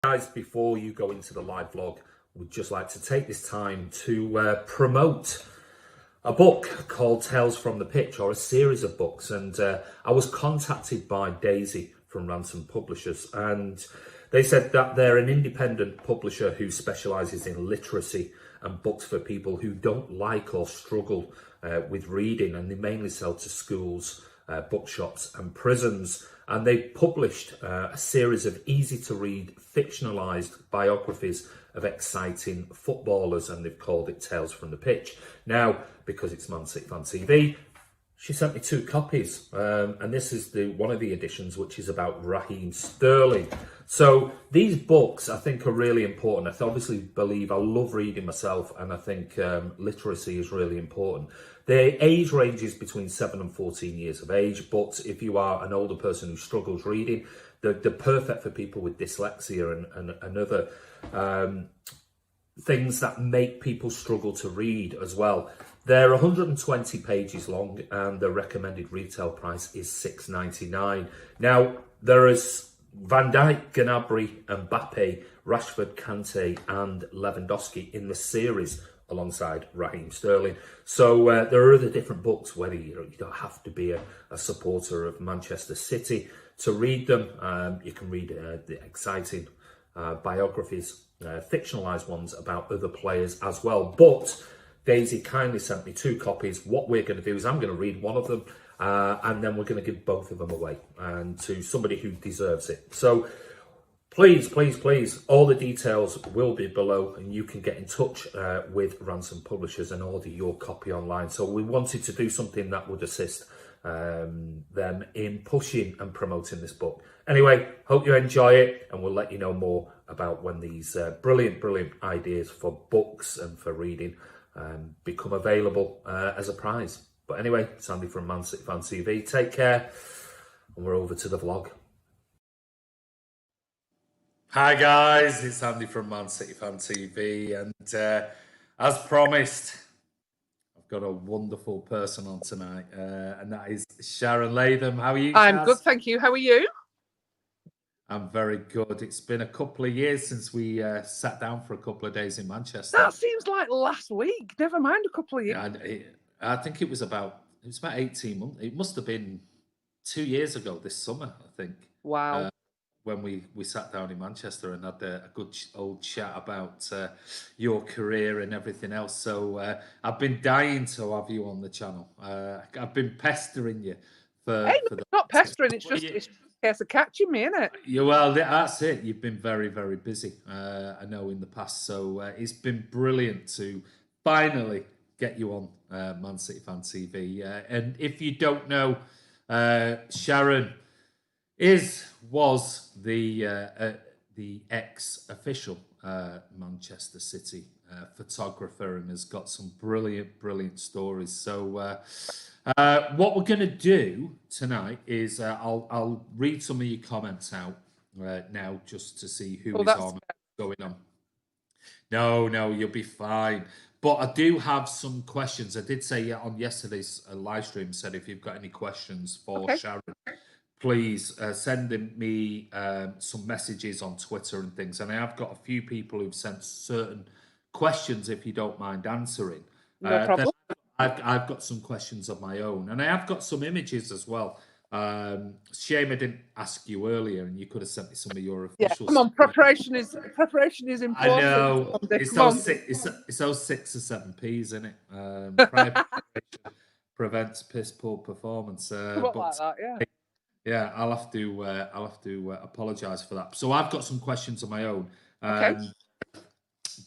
Guys, before you go into the live vlog, we'd just like to take this time to promote a book called Tales from the Pitch, or a series of books. And I was contacted by Daisy from Ransom Publishers, and they said that they're an independent publisher who specialises in literacy and books for people who don't like or struggle with reading, and they mainly sell to schools, bookshops and prisons. And they published a series of easy-to-read, fictionalised biographies of exciting footballers, and they've called it Tales from the Pitch. Now, because it's mcfcfantv, she sent me 2 copies, and this is one of the editions, which is about Raheem Sterling. So these books, I think, are really important. I obviously believe, I love reading myself, and I think literacy is really important. The age ranges between 7 and 14 years of age, but if you are an older person who struggles reading, they're perfect for people with dyslexia and other things that make people struggle to read as well. They're 120 pages long, and the recommended retail price is £6.99. Now, there is Van Dijk, Gnabry, Mbappe, Rashford, Kante and Lewandowski in the series alongside Raheem Sterling. So there are other different books, whether you don't have to be a supporter of Manchester City to read them. You can read the exciting biographies, fictionalised ones about other players as well. But Daisy kindly sent me 2 copies. What we're going to do is I'm going to read one of them, and then we're going to give both of them away, and to somebody who deserves it. So please, please, please, all the details will be below, and you can get in touch with Ransom Publishers and order your copy online. So we wanted to do something that would assist them in pushing and promoting this book. Anyway, hope you enjoy it, and we'll let you know more about when these brilliant ideas for books and for reading become available as a prize. But anyway, it's Andy from mcfcfantv. Take care, and we're over to the vlog. Hi guys, it's Andy from mcfcfantv, and as promised, I've got a wonderful person on tonight, and that is Sharon Latham. How are you, I'm good, thank you. How are you? I'm very good. It's been a couple of years since we sat down for a couple of days in Manchester. That seems like last week. Never mind a couple of years. I think it was about 18 months. It must have been 2 years ago this summer, I think. Wow. When we sat down in Manchester and had a good old chat about your career and everything else. So I've been dying to have you on the channel. I've been pestering you for not pestering. It's just it's a case of catching me, isn't it? Yeah, well, that's it. You've been very busy. I know in the past. So it's been brilliant to finally get you on mcfcfantv. And if you don't know, Sharon was the ex-official Manchester City photographer, and has got some brilliant stories. So what we're going to do tonight is I'll read some of your comments out now, just to see who is on going on. No, you'll be fine. But I do have some questions. I did say on yesterday's live stream, said if you've got any questions for Sharon, please send me some messages on Twitter and things. And I have got a few people who've sent certain questions, if you don't mind answering. No problem. I've got some questions of my own, and I have got some images as well. Shame I didn't ask you earlier, and you could have sent me some of your official. Come on, preparation is important. I know it's those 6 or 7 P's, isn't it? Prevents piss poor performance. Like that, yeah. Yeah, I'll have to apologise for that. So I've got some questions of my own.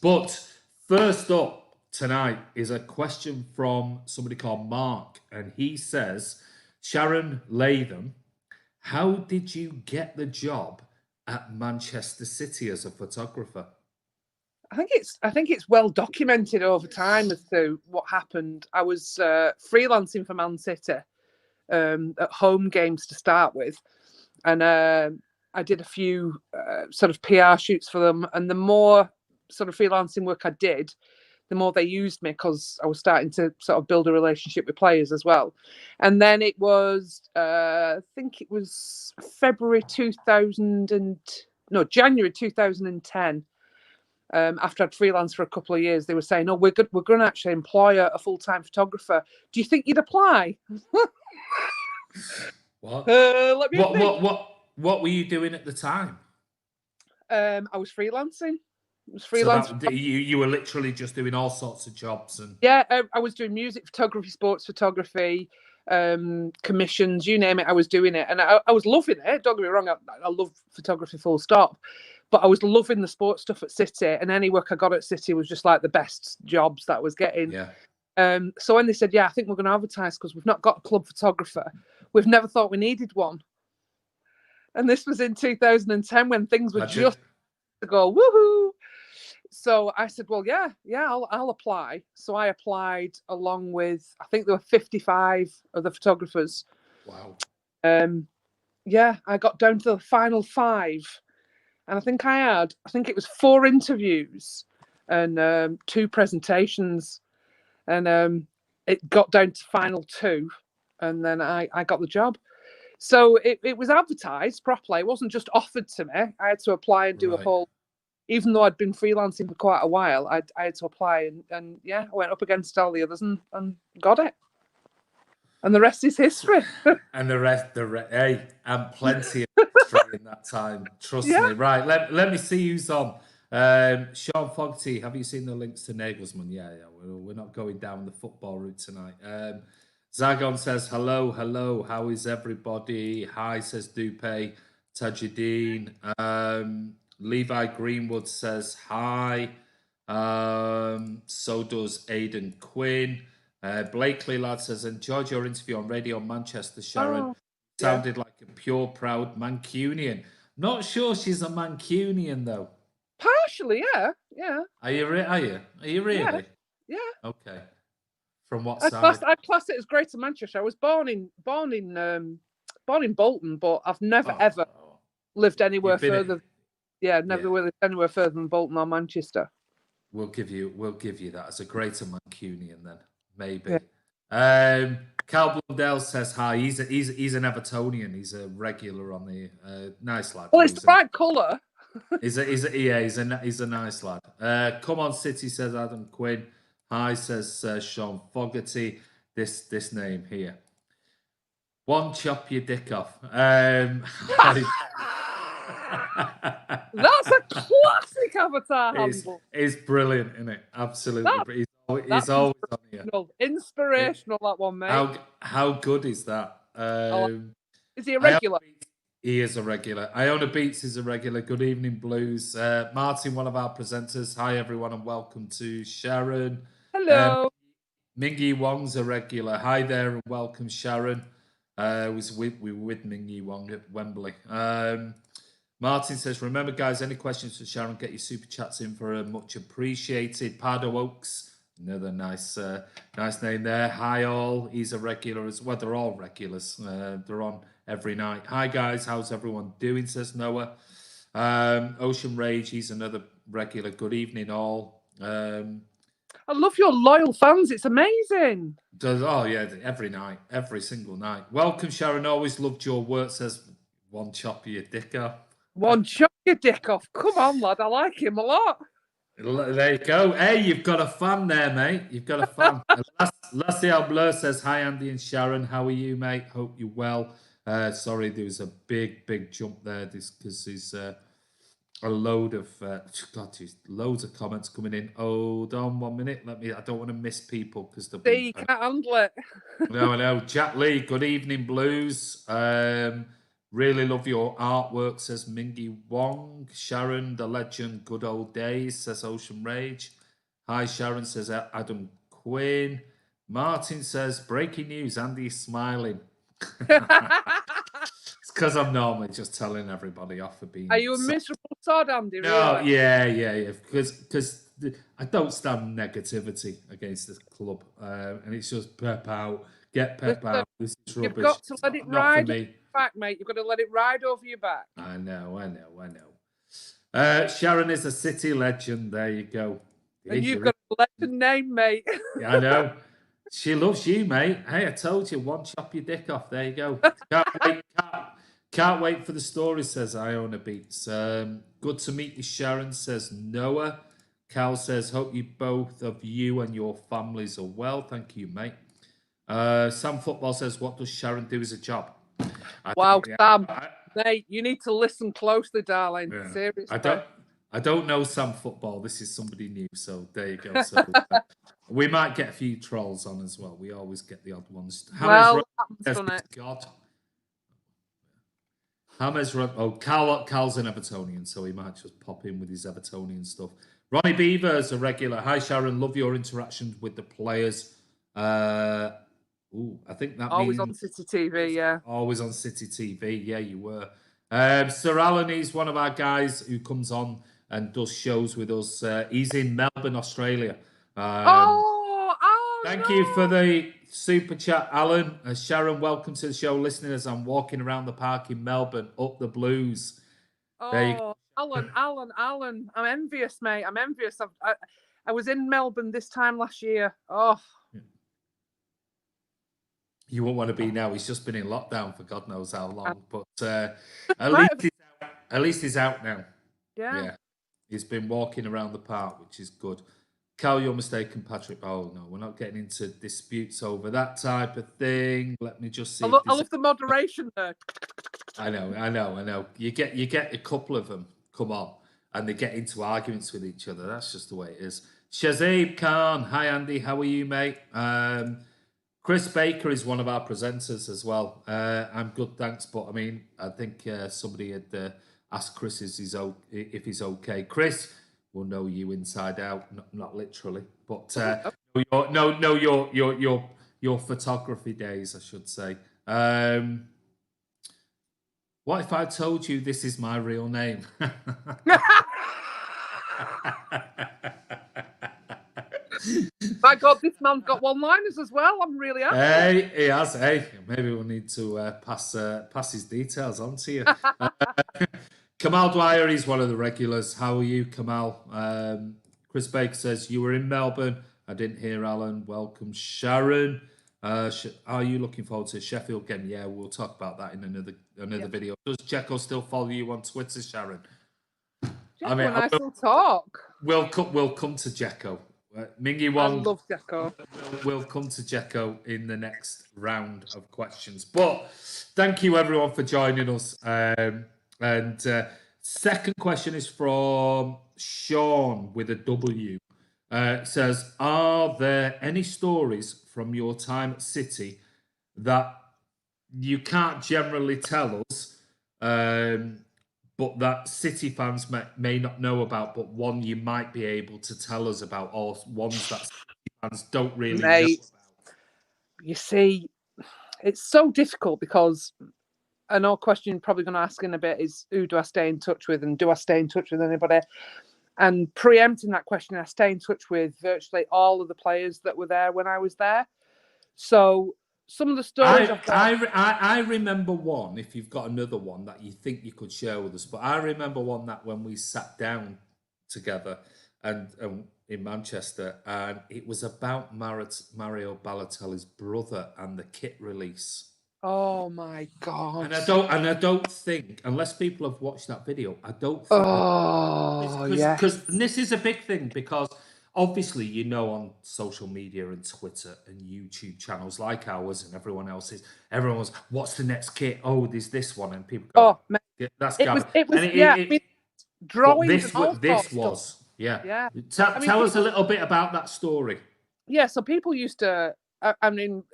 But first up tonight is a question from somebody called Mark, and he says, Sharon Latham, how did you get the job at Manchester City as a photographer? I think it's well documented over time as to what happened. I was freelancing for Man City at home games to start with, and I did a few sort of PR shoots for them, and the more sort of freelancing work I did, the more they used me, because I was starting to sort of build a relationship with players as well. And then it was I think it was February 2000 and January 2010. After I'd freelanced for a couple of years, they were saying, "Oh, we're going to actually employ a full-time photographer. Do you think you'd apply?" What? Let me think. What were you doing at the time? I was freelancing. So you were literally just doing all sorts of jobs and I was doing music photography, sports photography, commissions, you name it. I was doing it, and I was loving it. Don't get me wrong, I love photography, full stop. But I was loving the sports stuff at City, and any work I got at City was just like the best jobs that I was getting. Yeah. So when they said, "Yeah, I think we're going to advertise because we've not got a club photographer, we've never thought we needed one," and this was in 2010 when things were just to go woohoo. So I said, "Well, yeah, I'll apply." So I applied along with, I think there were 55 other photographers. Wow. I got down to the final 5. And I think it was 4 interviews and 2 presentations. And it got down to final 2. And then I got the job. So it was advertised properly. It wasn't just offered to me. I had to apply and do a whole, even though I'd been freelancing for quite a while, I had to apply. And I went up against all the others and got it. And the rest is history. And the rest, hey, and plenty of history in that time. Trust me. Right, let me see who's on. Sean Fogarty, have you seen the links to Nagelsmann? Yeah. We're not going down the football route tonight. Zagon says, hello. How is everybody? Hi, says Dupe. Tajuddin. Levi Greenwood says, hi. So does Aidan Quinn. Blakely lad says, enjoyed your interview on Radio Manchester, Sharon. Sounded like a pure, proud Mancunian. Not sure she's a Mancunian though. Partially, yeah. Are you really? Yeah. Okay. From what side? I class it as Greater Manchester. I was born in Bolton, but I've never ever lived anywhere further. Never lived anywhere further than Bolton or Manchester. We'll give you that as a Greater Mancunian then. Maybe. Yeah. Cal Blundell says hi. He's an Evertonian. He's a regular on the nice lad. Well, it's the right colour. He's a nice lad. Come on, City, says Adam Quinn. Hi, says Sean Fogarty. This name here. One, chop your dick off. That's a classic Avatar handle. It's brilliant, isn't it? Absolutely. He's always on here. Inspirational, that one, mate. How good is that? Is he a regular? He is a regular. Iona Beats is a regular. Good evening, Blues. Martin, one of our presenters. Hi, everyone, and welcome to Sharon. Hello. Mingy Wong's a regular. Hi there, and welcome, Sharon. We were with Mingy Wong at Wembley. Martin says, remember, guys, any questions for Sharon, get your super chats in for her. Much appreciated. Pardo Oaks, another nice name there. Hi, all. He's a regular as well. They're all regulars. They're on every night. Hi, guys. How's everyone doing, says Noah. Ocean Rage, he's another regular. Good evening, all. I love your loyal fans. It's amazing. Every night. Every single night. Welcome, Sharon. Always loved your work, says one chop your dick off. One chop your dick off. Come on, lad. I like him a lot. There you go. Hey, you've got a fan there, mate. You've got a fan. Lassiel Blur says, hi, Andy and Sharon. How are you, mate? Hope you're well. Sorry, there was a big jump there because there's a load of loads of comments coming in. Hold on 1 minute. I don't want to miss people because you can't handle it. No. Jack Lee, good evening, Blues. Really love your artwork, says Mingy Wong. Sharon, the legend, good old days, says Ocean Rage. Hi, Sharon, says Adam Quinn. Martin says, breaking news, Andy's smiling. It's because I'm normally just telling everybody off for being... Are you a miserable sod, Andy? No, really? yeah. Because I don't stand negativity against this club. And it's just pep out. Get pep out. This is rubbish. You've got to let it ride over your back, mate. You've got to let it ride over your back. I know. Sharon is a City legend. There you go. And you've got a legend name, mate. Yeah, I know. She loves you, mate. Hey, I told you, one chop your dick off. There you go. Can't wait for the story, says Iona Beats. Good to meet you, Sharon, says Noah. Cal says, hope you both of you and your families are well. Thank you, mate. Sam Football says, what does Sharon do as a job? Wow, Sam, mate, you need to listen closely, darling. Yeah. Seriously. I don't know Sam Football. This is somebody new, so there you go. So we might get a few trolls on as well. We always get the odd ones. Well, done it. God. Cal's an Evertonian, so he might just pop in with his Evertonian stuff. Ronnie Beaver's a regular. Hi, Sharon. Love your interactions with the players. I think that always means... on City TV, yeah. Always on City TV. Yeah, you were. Sir Alan, he's one of our guys who comes on and does shows with us. He's in Melbourne, Australia. Thank you for the super chat, Alan. Sharon, welcome to the show. Listening as I'm walking around the park in Melbourne, up the blues. Alan. I'm envious, mate. I'm envious. I was in Melbourne this time last year. Oh. You won't want to be now. He's just been in lockdown for God knows how long. But at least he's out now. Yeah. He's been walking around the park, which is good. Cal, you're mistaken, Patrick. Oh, no, we're not getting into disputes over that type of thing. Let me just see. I love the moderation there. I know. You get a couple of them come on, and they get into arguments with each other. That's just the way it is. Shazib Khan. Hi, Andy. How are you, mate? Chris Baker is one of our presenters as well. I'm good, thanks. But, I mean, I think somebody had asked Chris if he's okay. Chris... We'll know you inside out, not literally, but your photography days, I should say. What if I told you this is my real name? My God, this man's got one-liners as well. I'm really happy. Hey, he has. Hey, maybe we'll need to pass his details on to you. Kamal Dwyer, he's one of the regulars. How are you, Kamal? Chris Baker says, you were in Melbourne. I didn't hear Alan. Welcome, Sharon. Are you looking forward to Sheffield game? Yeah, we'll talk about that in another video. Does Jekko still follow you on Twitter, Sharon? I still talk. We'll come to Jekko. Mingy Wong. I love Jekko. We'll come to Jekko in the next round of questions. But thank you, everyone, for joining us. And second question is from Sean with a W. Says, are there any stories from your time at City that you can't generally tell us, but that City fans may not know about, but one you might be able to tell us about, or ones that City fans don't really know about? You see, it's so difficult because... I know a question you're probably going to ask in a bit is, who do I stay in touch with, and do I stay in touch with anybody? And preempting that question, I stay in touch with virtually all of the players that were there when I was there. So some of the stories I remember one, if you've got another one that you think you could share with us, but I remember one that when we sat down together and in Manchester, and it was about Mario Balotelli's brother and the kit release. Oh my God! And I don't think, unless people have watched that video, I don't think. Because this is a big thing, because obviously, you know, on social media and Twitter and YouTube channels like ours and everyone else's, everyone's, what's the next kit? Oh, there's this one, and people go, that's Gavin. Drawings. This was. Tell us a little bit about that story. Yeah, so people used to. I mean.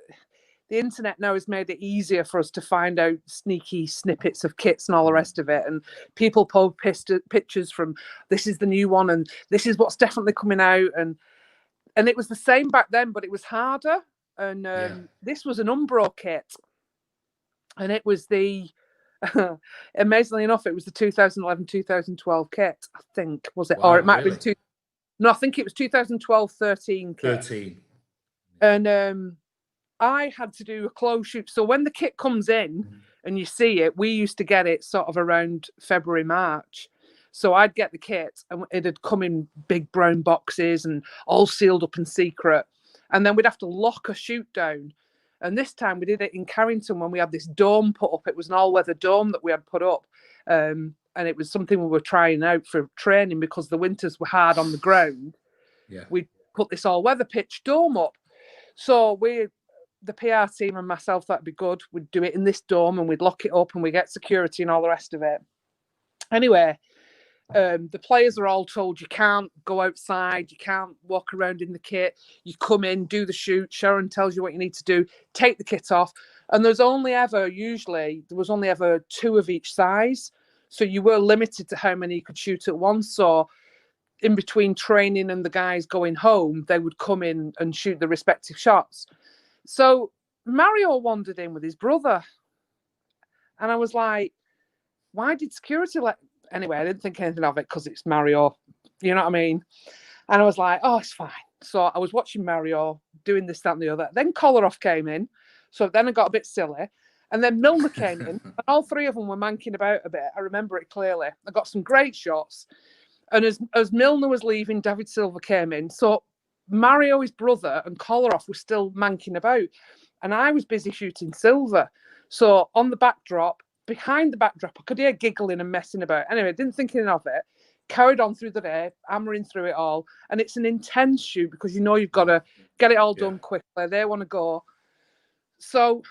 The internet now has made it easier for us to find out sneaky snippets of kits and all the rest of it. And people post pictures from, this is the new one and this is what's definitely coming out. And it was the same back then, but it was harder. And this was an Umbro kit. And it was the, amazingly enough, it was the 2011-2012 kit, I think, was it? Wow, or it might have been I think it was 2012-13 kit. 13. And I had to do a close shoot. So when the kit comes in and you see it, we used to get it sort of around February, March. So I'd get the kit and it had come in big brown boxes and all sealed up in secret. And then we'd have to lock a shoot down. And this time we did it in Carrington when we had this dome put up. It was an all-weather dome that we had put up. And it was something we were trying out for training because the winters were hard on the ground. Yeah. We put this all-weather pitch dome up. So the PR team and myself, that'd be good. We'd do it in this dome and we'd lock it up and we get security and all the rest of it. Anyway, the players are all told you can't go outside, you can't walk around in the kit. You come in, do the shoot. Sharon tells you what you need to do. Take the kit off. And there was only ever 2 of each size. So you were limited to how many you could shoot at once. So in between training and the guys going home, they would come in and shoot the respective shots. So Mario wandered in with his brother. And I was like, why did security let... Anyway, I didn't think anything of it because it's Mario. You know what I mean? And I was like, oh, it's fine. So I was watching Mario doing this, that, and the other. Then Kolarov came in. So then I got a bit silly. And then Milner came in. And all 3 of them were manking about a bit. I remember it clearly. I got some great shots. And as Milner was leaving, David Silva came in. So Mario, his brother, and Kolarov were still manking about. And I was busy shooting Silva. So on the backdrop, behind the backdrop, I could hear giggling and messing about. Anyway, didn't think anything of it. Carried on through the day, hammering through it all. And it's an intense shoot because you know you've got to get it all done quickly. They want to go. So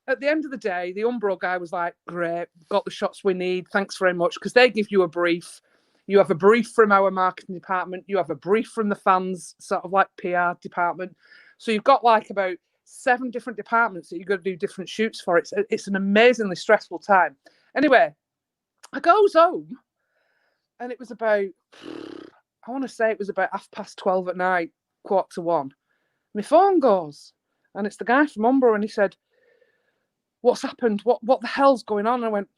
at the end of the day, the Umbro guy was like, great, got the shots we need. Thanks very much. Because they give you a brief. You have a brief from our marketing department. You have a brief from the fans, sort of like PR department. So you've got like about 7 different departments that you've got to do different shoots for. It's an amazingly stressful time. Anyway, I goes home and it was about, I want to say it was about 12:30 at night, 1:45. My phone goes and it's the guy from Umbro and he said, what's happened? What the hell's going on? And I went,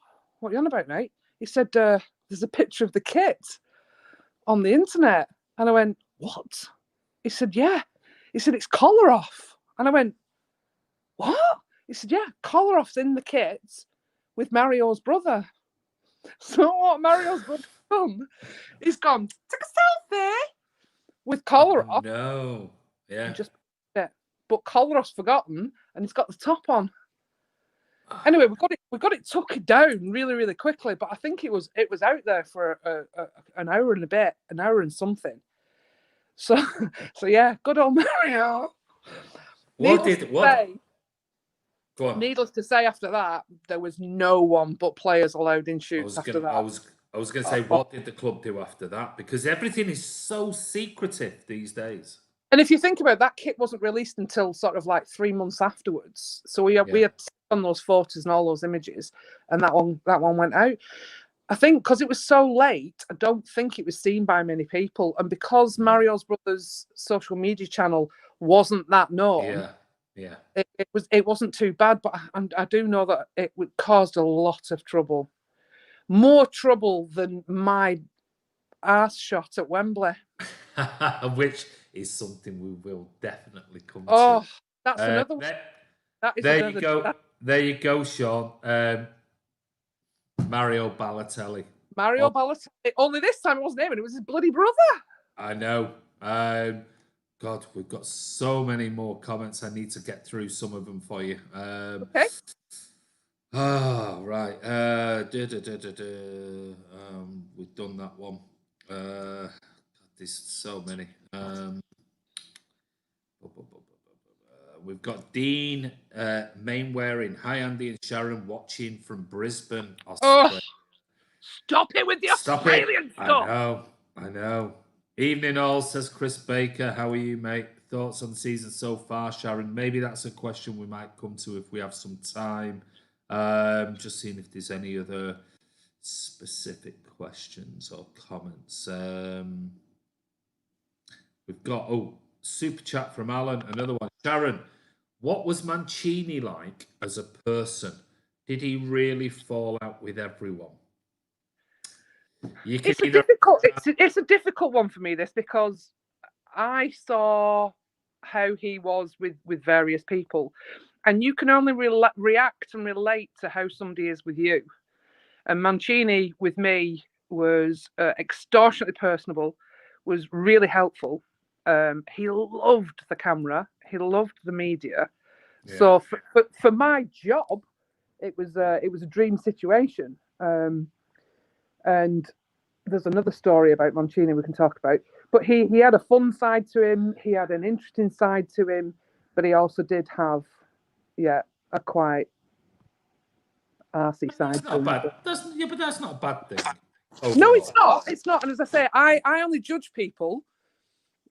what are you on about, mate? He said, there's a picture of the kit on the internet. And I went, what? He said, yeah. He said, it's Kolarov. And I went, what? He said, yeah, Kolarov's in the kit with Mario's brother. So what Mario's brother done? He's gone, took a selfie with Kolarov. Oh, no. Yeah. But Kolarov's forgotten and he's got the top on. Anyway, we got it tucked down really, really quickly, but I think it was out there for an hour and a bit, an hour and something. So yeah, good old Mario. Needless to say, after that, there was no one but players allowed in shoots after that. I was going to say, what did the club do after that? Because everything is so secretive these days. And if you think about it, that kit wasn't released until sort of like 3 months afterwards. So we had on those photos and all those images, and that one went out. I think because it was so late, I don't think it was seen by many people. And because Mario's brother's social media channel wasn't that known, it wasn't too bad. But I do know that it caused a lot of trouble, more trouble than my arse shot at Wembley, which is something we will definitely come to. Oh, that's another one. There you go, Sean. Mario Balotelli. Balotelli. Only this time it wasn't him, it was his bloody brother. I know. God, we've got so many more comments. I need to get through some of them for you. Okay. Oh, right. We've done that one. There's so many. We've got Dean Mainwaring. Hi, Andy and Sharon, watching from Brisbane, Australia. Stop it with the Australian stuff. I know. Evening all, says Chris Baker. How are you, mate? Thoughts on the season so far, Sharon? Maybe that's a question we might come to if we have some time. Just seeing if there's any other specific questions or comments. We've got, super chat from Alan, another one. Sharon, what was Mancini like as a person? Did he really fall out with everyone? It's a difficult one for me, this, because I saw how he was with various people, and you can only react and relate to how somebody is with you. And Mancini with me was extortionately personable, was really helpful. He loved the camera. He loved the media. Yeah. So for my job, it was a dream situation. And there's another story about Mancini we can talk about. But he had a fun side to him. He had an interesting side to him. But he also did have, a quite arsey side It's to not him. bad. But that's not a bad thing. No, Overall. it's not. It's not. And as I say, I only judge people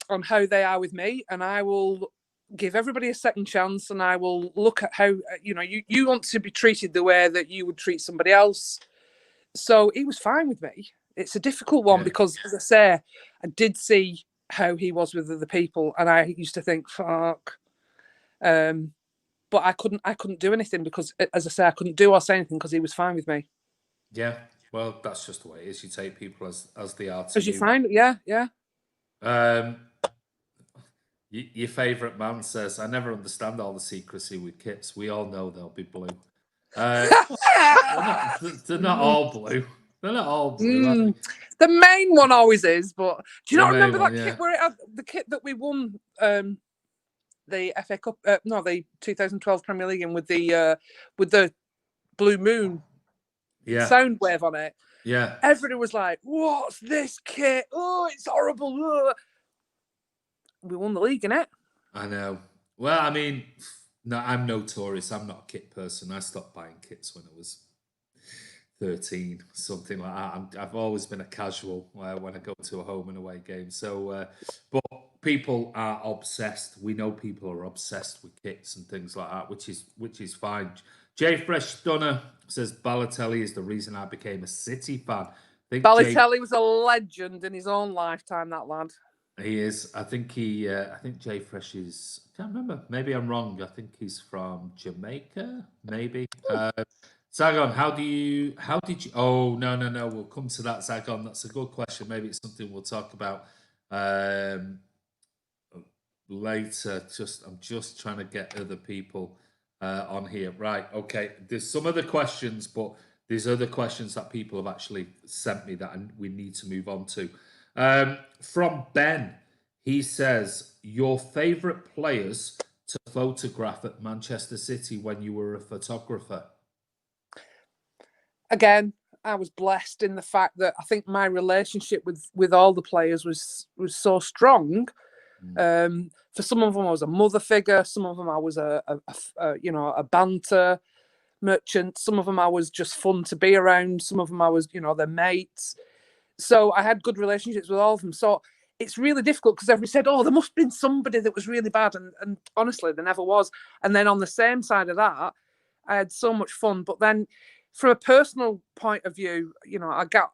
on how they are with me, and I will give everybody a second chance, and I will look at how, you want to be treated the way that you would treat somebody else. So he was fine with me. It's a difficult one because, as I say, I did see how he was with other people, and I used to think, fuck. But I couldn't do anything because, as I say, I couldn't do or say anything because he was fine with me. Yeah, well, that's just the way it is. You take people as they are to As you you. find, yeah. Your favourite man says, "I never understand all the secrecy with kits. We all know they'll be blue. They're not all blue. They're not all blue. The main one always is, but do you not remember that kit where it had the kit that we won the FA Cup? No, the 2012 Premier League in with the blue moon sound wave on it. Yeah, everybody was like, "What's this kit? Oh, it's horrible." Ugh. We won the league, innit? I know. Well, I mean, no, I'm notorious. I'm not a kit person. I stopped buying kits when I was 13, something like that. I've always been a casual when I go to a home and away game. So, but people are obsessed. We know people are obsessed with kits and things like that, which is fine. Jay Fresh Stunner says Balotelli is the reason I became a City fan. Balotelli was a legend in his own lifetime. That lad. He is. I think Jay Fresh is. I can't remember. Maybe I'm wrong. I think he's from Jamaica. Maybe. Zagon, how did you? Oh no. We'll come to that, Zagon. That's a good question. Maybe it's something we'll talk about later. I'm just trying to get other people on here. Right. Okay. There's some other questions, but there's other questions that people have actually sent me that we need to move on to. From Ben, he says, your favourite players to photograph at Manchester City when you were a photographer? Again, I was blessed in the fact that I think my relationship with all the players was so strong. For some of them, I was a mother figure. Some of them, I was a banter merchant. Some of them, I was just fun to be around. Some of them, I was, their mates. So I had good relationships with all of them. So it's really difficult because everybody said, oh, there must have been somebody that was really bad. And honestly, there never was. And then on the same side of that, I had so much fun. But then from a personal point of view, I got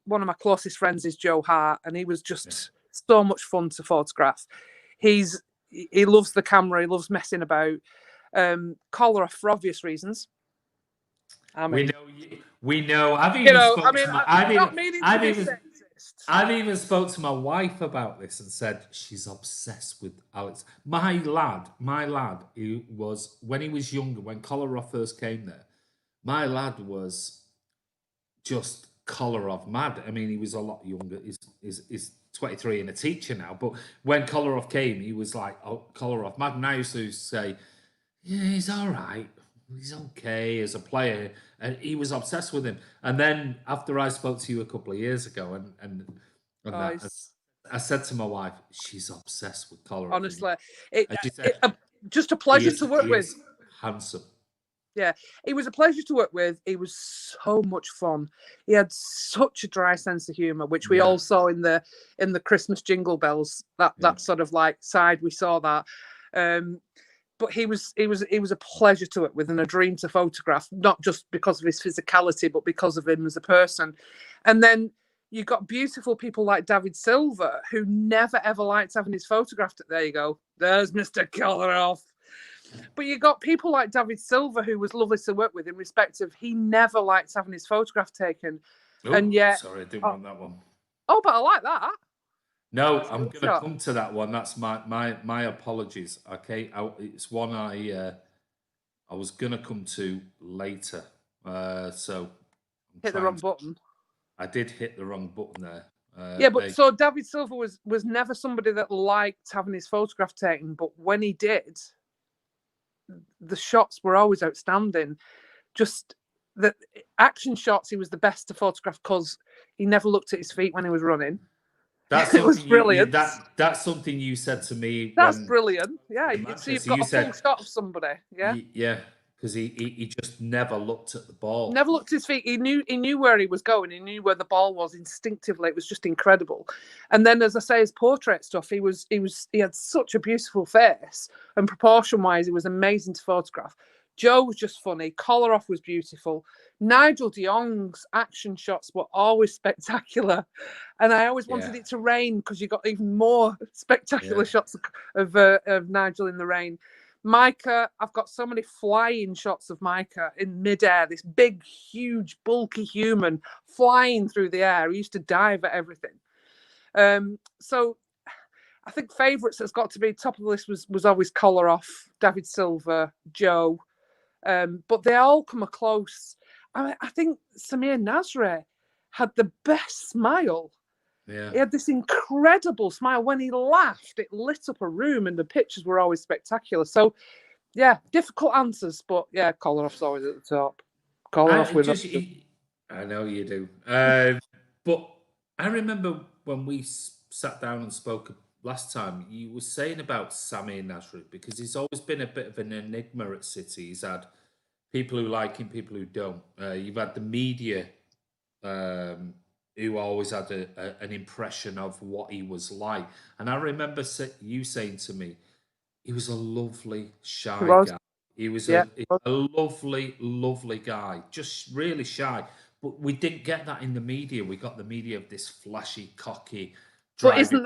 one of my closest friends is Joe Hart, and he was just so much fun to photograph. He loves the camera. He loves messing about. Collar off for obvious reasons. I mean, we know. I've even spoke to my wife about this and said she's obsessed with Alex. My lad, he was when he was younger, when Kolarov first came there. My lad was just Kolarov mad. I mean, he was a lot younger. He's 23 and a teacher now. But when Kolarov came, he was like, oh, Kolarov mad. And I used to say, yeah, he's all right. He's okay as a player. And he was obsessed with him. And then after I spoke to you a couple of years ago I said to my wife, she's obsessed with Kolarov. Honestly, just a pleasure to work with. Handsome. Yeah, he was a pleasure to work with. He was so much fun. He had such a dry sense of humour, which we all saw in the Christmas Jingle Bells. That sort of like side, we saw that. But he was a pleasure to work with and a dream to photograph, not just because of his physicality, but because of him as a person. And then you've got beautiful people like David Silva, who never ever liked having his photographed. There you go. There's Mr. Kolarov. But you got people like David Silva, who was lovely to work with in respect of he never liked having his photograph taken. And yet, sorry, I didn't want that one. Oh, but I like that. No, I'm going to come to that one. That's my apologies. Okay, it's one I was going to come to later. So hit the wrong button. I did hit the wrong button there. So David Silva was never somebody that liked having his photograph taken, but when he did, the shots were always outstanding. Just the action shots, he was the best to photograph because he never looked at his feet when he was running. That's It was something brilliant. that's something you said to me. That's when brilliant. Yeah, so Manchester, you've got you a full said, shot of somebody. Yeah. yeah, because he just never looked at the ball. Never looked at his feet. He knew where he was going. He knew where the ball was instinctively. It was just incredible. And then, as I say, his portrait stuff, he had such a beautiful face, and proportion-wise, it was amazing to photograph. Joe was just funny. Kolarov was beautiful. Nigel de Jong's action shots were always spectacular, and I always wanted it to rain because you got even more spectacular shots of Nigel in the rain. Micah, I've got so many flying shots of Micah in midair, this big, huge, bulky human flying through the air. He used to dive at everything. So I think favourites that's got to be top of the list was always Kolarov, David Silva, Joe. But they all come a close. I think Samir Nasri had the best smile. Yeah. He had this incredible smile. When he laughed, it lit up a room, and the pictures were always spectacular. So, yeah, difficult answers, but yeah, Kolarov's always at the top. Kolarov, I know you do. But I remember when we sat down and spoke last time, you were saying about Samir Nasri, because he's always been a bit of an enigma at City. He's had people who like him, people who don't. You've had the media who always had an impression of what he was like. And I remember you saying to me, he was a lovely, shy guy. He was a lovely, lovely guy, just really shy. But we didn't get that in the media. We got the media of this flashy, cocky, but isn't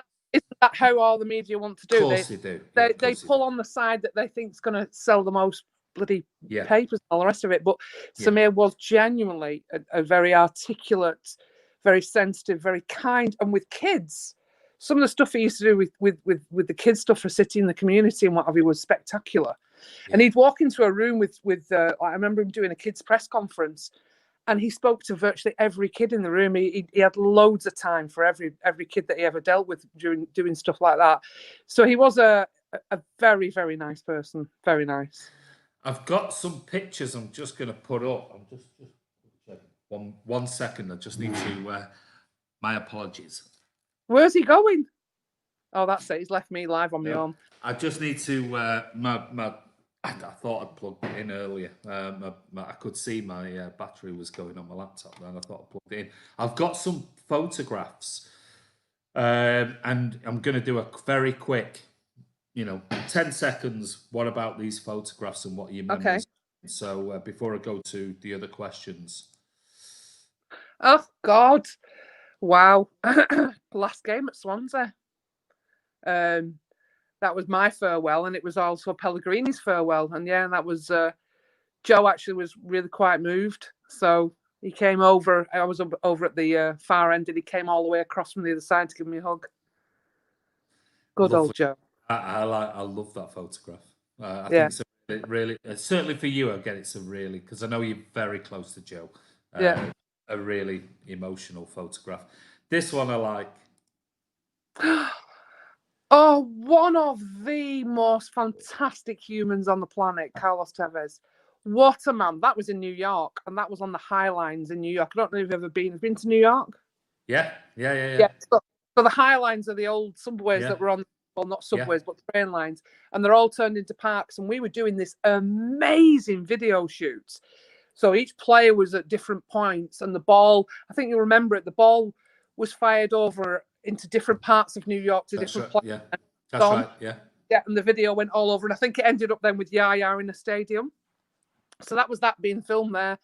that how all the media want to do? Of course they do. They pull on the side that they think is going to sell the most bloody papers and all the rest of it. But Samir was genuinely a very articulate, very sensitive, very kind, and with kids. Some of the stuff he used to do with the kids stuff for City and the community and what have you was spectacular. Yeah. And he'd walk into a room with I remember him doing a kids press conference, and he spoke to virtually every kid in the room. He had loads of time for every kid that he ever dealt with during doing stuff like that. So he was a very, very nice person. Very nice. I've got some pictures I'm just going to put up. I'm just one second. I just need to. My apologies. Where's he going? Oh, that's it. He's left me live on my own. I just need to. I thought I'd plugged it in earlier. I could see my battery was going on my laptop, and I thought I plugged it in. I've got some photographs, and I'm going to do a very quick, 10 seconds. What about these photographs and what your memories? Okay. So before I go to the other questions. Oh God. Wow. Last game at Swansea. That was my farewell, and it was also Pellegrini's farewell. And yeah, that was Joe actually was really quite moved. So he came over. I was over at the far end, and he came all the way across from the other side to give me a hug. Good old Joe. I love that photograph. I think it's really, certainly for you, again, it's a really, because I know you're very close to Joe. A really emotional photograph. This one I like. Oh, one of the most fantastic humans on the planet, Carlos Tevez. What a man. That was in New York, and that was on the High Lines in New York. I don't know if you've ever been. Have you been to New York? Yeah. So the High Lines are the old subways that were on, well, not subways, but train lines, and they're all turned into parks, and we were doing this amazing video shoots. So each player was at different points, and the ball, I think you'll remember it, the ball was fired over into different parts of New York to different players. Yeah, that's right, yeah. Yeah, and the video went all over, and I think it ended up then with Yaya in the stadium. So that was that being filmed there.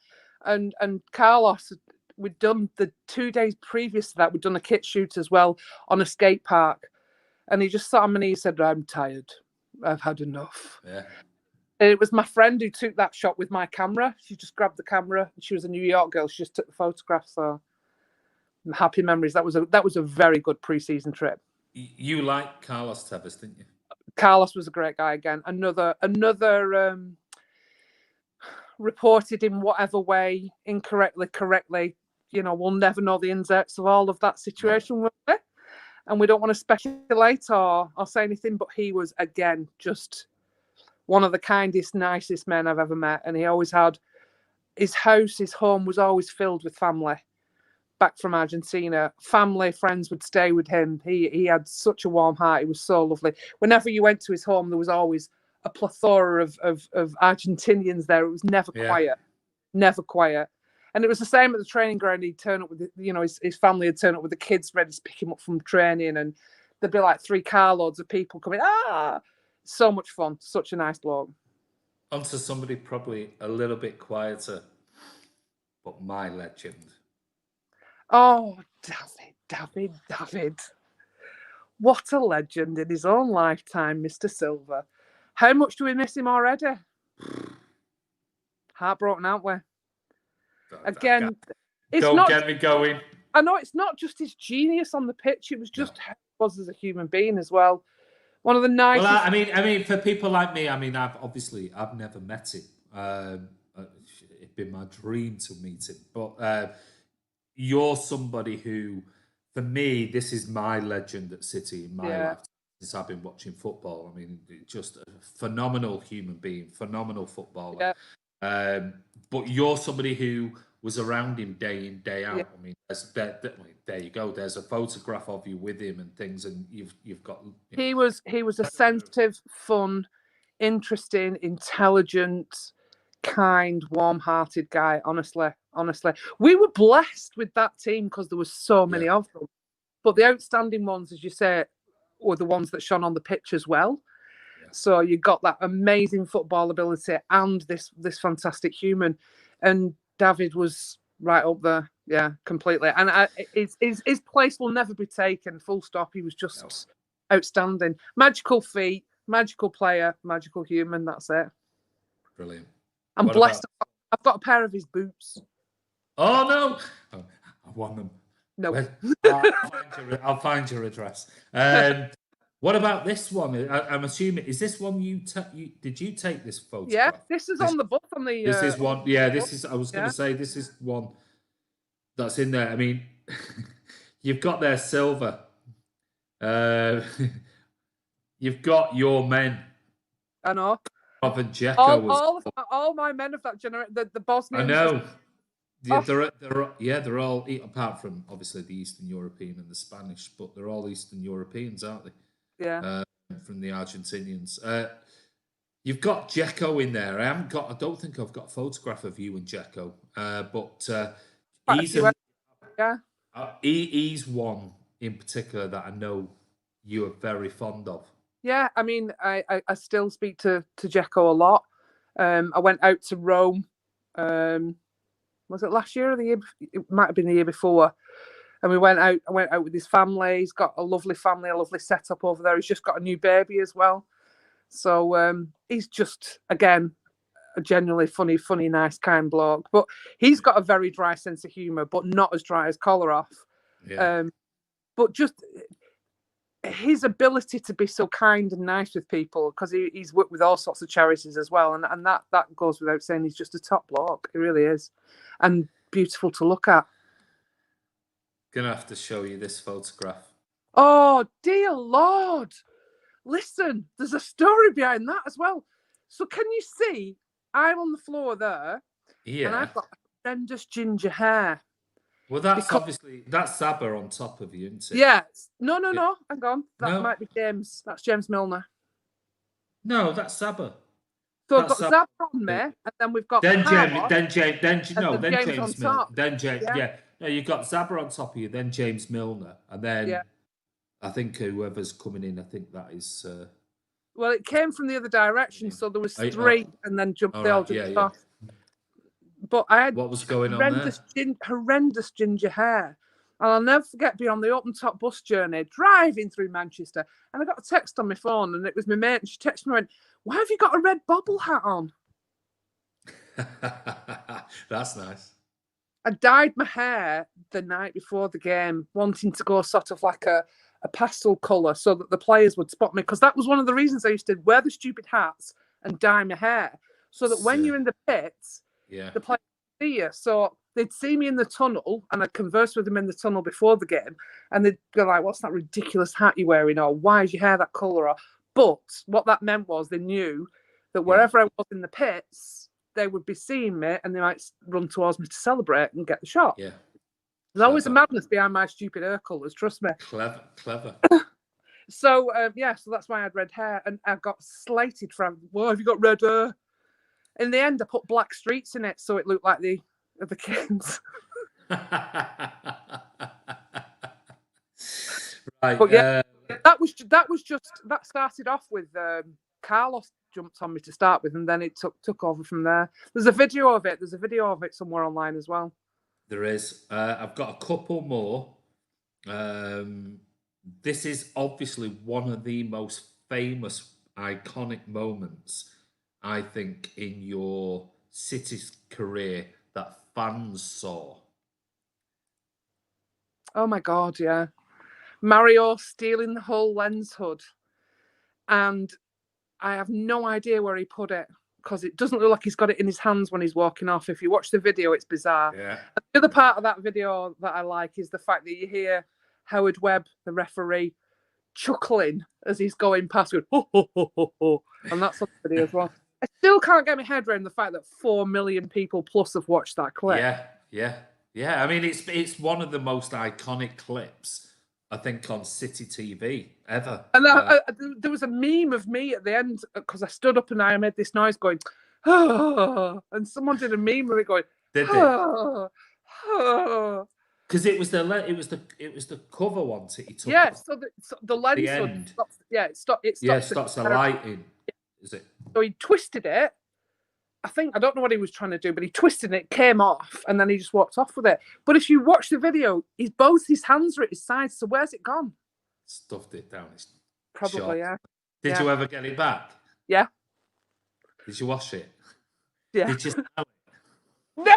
And Carlos, we'd done the 2 days previous to that, we'd done a kit shoot as well on a skate park. And he just sat on my knee and said, "I'm tired. I've had enough." Yeah. It was my friend who took that shot with my camera. She just grabbed the camera. She was a New York girl. She just took the photograph. So happy memories. That was a very good pre-season trip. You liked Carlos Tevez, didn't you? Carlos was a great guy again. Another reported in whatever way, incorrectly, correctly. We'll never know the ins and outs of all of that situation, will we? And we don't want to speculate or say anything. But he was again just one of the kindest, nicest men I've ever met. And he always had his house, his home was always filled with family back from Argentina. Family, friends would stay with him. He had such a warm heart. He was so lovely. Whenever you went to his home, there was always a plethora of Argentinians there. It was never quiet, never quiet. And it was the same at the training ground. He'd turn up with, his family would turn up with the kids ready to pick him up from training. And there'd be like 3 carloads of people coming. So much fun. Such a nice bloke. Onto somebody probably a little bit quieter, but my legend. Oh, David. What a legend in his own lifetime, Mr. Silver. How much do we miss him already? Heartbroken, aren't we? Again, don't get me going. I know it's not just his genius on the pitch, it was just how he was as a human being as well. One of the nicest. Well, I mean, for people like me, I mean, I've never met him. It'd been my dream to meet him, but you're somebody who, for me, this is my legend at City in my life since I've been watching football. I mean, just a phenomenal human being, phenomenal footballer. Yeah. But you're somebody who was around him day in, day out. Yeah. I mean, there you go. There's a photograph of you with him and things, and you've got. He was a sensitive, fun, interesting, intelligent, kind, warm-hearted guy. Honestly, we were blessed with that team because there was so many of them. But the outstanding ones, as you say, were the ones that shone on the pitch as well. Yeah. So you got that amazing football ability and this fantastic human, and David was right up there. Yeah, completely. And his place will never be taken. Full stop. He was just outstanding. Magical feet, magical player, magical human. That's it. Brilliant. I'm blessed. I've got a pair of his boots. Oh no! Oh, I want them. No. I'll find your address. What about this one? I'm assuming, is this one did you take this photograph? Yeah, this is on the book on the. This is one. Yeah, this is. I was going to say this is one that's in there. I mean, you've got their Silver. You've got your men. I know. All my men of that generation, the Bosnians. I know. They're all, apart from obviously the Eastern European and the Spanish, but they're all Eastern Europeans, aren't they? Yeah. From the Argentinians. You've got Dzeko in there. I don't think I've got a photograph of you and Dzeko, but he's one in particular that I know you are very fond of. Yeah, I mean, I still speak to Dzeko a lot. I went out to Rome. Was it last year or the year? It might have been the year before. And I went out with his family. He's got a lovely family, a lovely setup over there. He's just got a new baby as well. So he's just, again, a genuinely funny, nice, kind bloke. But he's got a very dry sense of humour, but not as dry as Kolarov. Yeah. But just his ability to be so kind and nice with people, because he's worked with all sorts of charities as well, and that goes without saying. He's just a top bloke. He really is, and beautiful to look at. Gonna have to show you this photograph. Oh dear Lord! Listen, there's a story behind that as well. So can you see? I'm on the floor there, and I've got horrendous ginger hair. Well, that's Saba on top of you, isn't it? Yeah. No. Hang on. That might be James. That's James Milner. No, that's Saba. So I've got Saba on me, and then we've got James on top. No, you've got Saba on top of you, then James Milner, and then I think whoever's coming in, I think that is. Well, it came from the other direction, so there was 3, and then they all jumped off. But I had what was going on there? Horrendous ginger hair. And I'll never forget being on the open top bus journey, driving through Manchester. And I got a text on my phone, and it was my mate. And she texted me and went, "Why have you got a red bobble hat on?" That's nice. I dyed my hair the night before the game, wanting to go sort of like a pastel colour so that the players would spot me. Because that was one of the reasons I used to wear the stupid hats and dye my hair. So that when you're in the pits, the players would see you. So they'd see me in the tunnel, and I'd converse with them in the tunnel before the game, and they'd go like, "What's that ridiculous hat you're wearing?" Or "Why is your hair that colour?" But what that meant was they knew that wherever I was in the pits, they would be seeing me and they might run towards me to celebrate and get the shot. Yeah. There's always a madness behind my stupid hair colours, trust me. Clever. So, so that's why I had red hair. And I got slated for, why have you got red hair? In the end, I put black streaks in it so it looked like the kids. Right. But yeah, that started off with Carlos jumped on me to start with, and then it took over from there. There's a video of it. There's a video of it somewhere online as well. There is. I've got a couple more. This is obviously one of the most famous, iconic moments, I think, in your City's career that fans saw. Oh my God, yeah. Mario stealing the whole lens hood. And I have no idea where he put it because it doesn't look like he's got it in his hands when he's walking off. If you watch the video, it's bizarre. Yeah. The other part of that video that I like is the fact that you hear Howard Webb, the referee, chuckling as he's going past, going, ho, ho, ho, ho, ho. And that's on the video as well. I still can't get my head around the fact that 4 million people plus have watched that clip. Yeah. I mean, it's one of the most iconic clips, I think, on City TV ever. And there was a meme of me at the end because I stood up and I made this noise going, oh, and someone did a meme of it going, oh, oh. Because it was the cover one that he took. Yeah, so the lens the end. Stops, it stops the lighting. Is it? So he twisted it. I don't know what he was trying to do, but he twisted it, it came off, and then he just walked off with it. But if you watch the video, both his hands are at his sides, so where's it gone? Stuffed it down his Probably, shot. yeah. Did you ever get it back? Yeah. Did you wash it? Yeah. Did you smell it? No!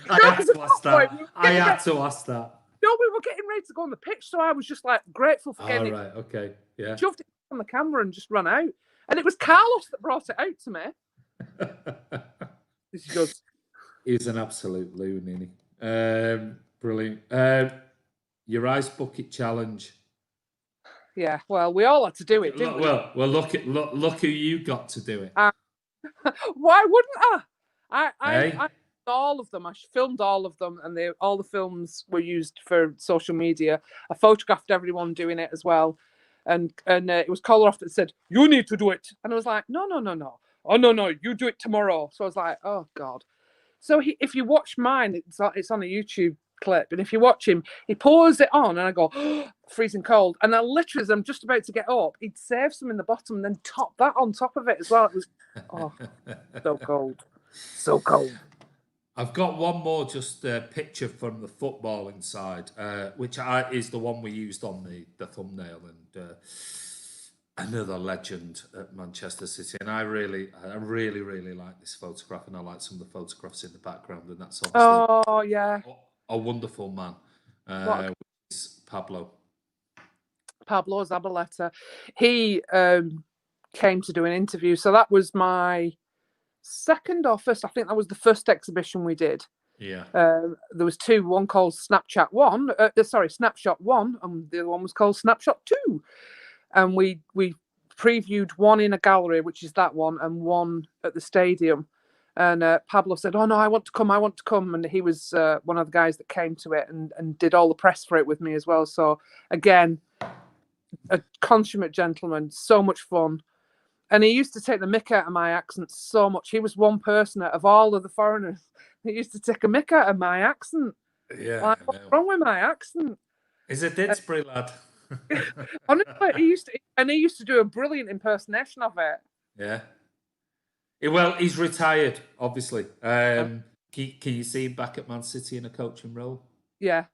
I had to ask that. No, we were getting ready to go on the pitch, so I was just like grateful for getting it. Okay, yeah. Shoved it on the camera and just run out. And it was Carlos that brought it out to me. This is good. He's an absolute loony. Brilliant. Your ice bucket challenge. Yeah, well, we all had to do it, didn't we? Well, look who you got to do it. Why wouldn't I? I all of them. I filmed all of them, and all the films were used for social media. I photographed everyone doing it as well, and it was Kolarov that said, "You need to do it," and I was like, "No. Oh no, you do it tomorrow." So I was like, "Oh God." So if you watch mine, it's on a YouTube clip, and if you watch him, he pours it on, and I go, oh, freezing cold, and I literally, as I'm just about to get up, he'd save some in the bottom and then top that on top of it as well. It was so cold. I've got one more just picture from the football inside, which is the one we used on the thumbnail, and another legend at Manchester City. And I really like this photograph, and I like some of the photographs in the background, and that's obviously a wonderful man, which is Pablo Zabaleta. He came to do an interview, so that was my second or first. I think that was the first exhibition we did. Yeah. There was two. One called Snapshot 1, and the other one was called Snapshot 2. And we previewed one in a gallery, which is that one, and one at the stadium. And Pablo said, "Oh no, I want to come," and he was one of the guys that came to it and did all the press for it with me as well. So again, a consummate gentleman, so much fun. And he used to take the mick out of my accent so much. He was one person out of all of the foreigners that used to take a mick out of my accent. Yeah. Like, what's wrong with my accent? Is it Didsbury lad? Honestly, he used to do a brilliant impersonation of it. Yeah. Well, he's retired, obviously. Can you see him back at Man City in a coaching role? Yeah,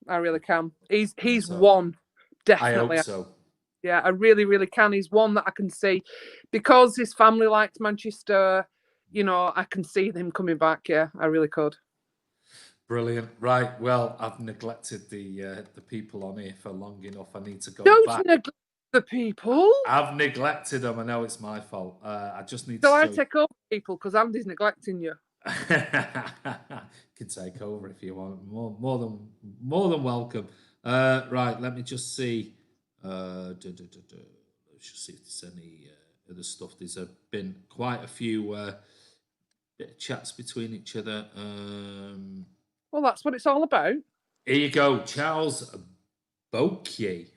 I really can. He's one, definitely. I hope so. Yeah, I really, really can. He's one that I can see because his family liked Manchester. I can see him coming back. Yeah, I really could. Brilliant. Right. Well, I've neglected the people on here for long enough. I need to go Don't back. neglect the people. I've neglected them. I know it's my fault. I just need to... So I take over people because Andy's neglecting you. Can take over if you want. More than welcome. Right. Let me just see. Let's just see if there's any other stuff. There's been quite a few bit of chats between each other. Well, that's what it's all about. Here you go. Charles Bokie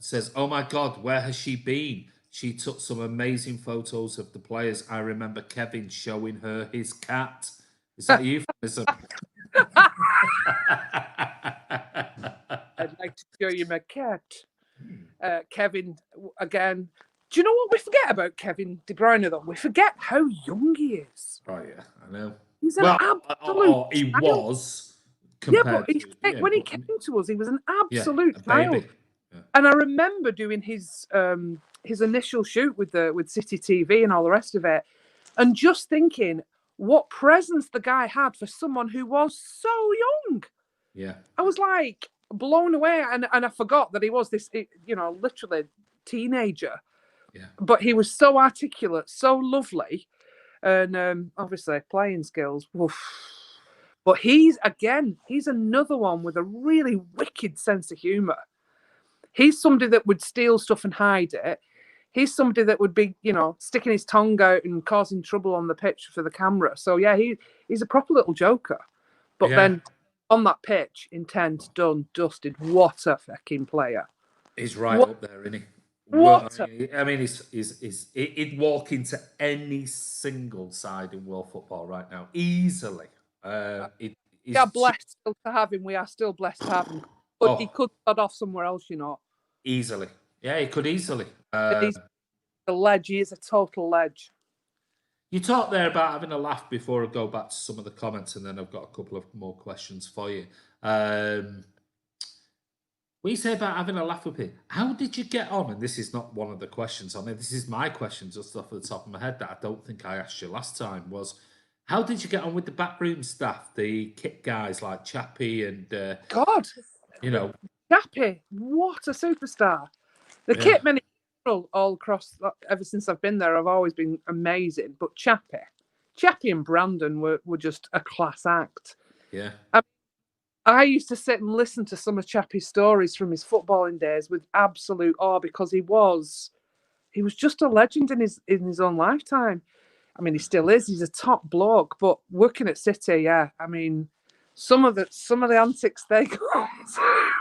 says, "Oh my God, where has she been? She took some amazing photos of the players. I remember Kevin showing her his cat." Is that a euphemism? I'd like to show you my cat. Kevin, again. Do you know what we forget about Kevin De Bruyne, though? We forget how young he is. Oh, yeah, I know. He's an absolute he child. was. Yeah, but when he came to us, he was an absolute a child. baby. Yeah. And I remember doing his initial shoot with City TV and all the rest of it, and just thinking what presence the guy had for someone who was so young. Yeah, I was like blown away, and I forgot that he was this, literally teenager. Yeah, but he was so articulate, so lovely, and obviously playing skills. Woof. But he's another one with a really wicked sense of humour. He's somebody that would steal stuff and hide it. He's somebody that would be, sticking his tongue out and causing trouble on the pitch for the camera. So yeah, he's a proper little joker. But then on that pitch, intent, done, dusted. What a fucking player! He's right up there, isn't he? What? I mean, he'd walk into any single side in world football right now easily. We are blessed still to have him. We are still blessed to have him. But he could start off somewhere else, Easily. Yeah, he could easily. He's a ledge. He is a total ledge. You talked there about having a laugh before I go back to some of the comments, and then I've got a couple of more questions for you. What you say about having a laugh with him? How did you get on? And this is not one of the questions on there. This is my question just off the top of my head that I don't think I asked you last time was, how did you get on with the backroom staff, the kit guys like Chappie and... God! Chappie, what a superstar. The kit men all across, ever since I've been there, have always been amazing. But Chappie and Brandon were just a class act. Yeah. I used to sit and listen to some of Chappie's stories from his footballing days with absolute awe, because he was just a legend in his own lifetime. I mean, he still is. He's a top bloke, but working at City, yeah. I mean, some of the antics they got.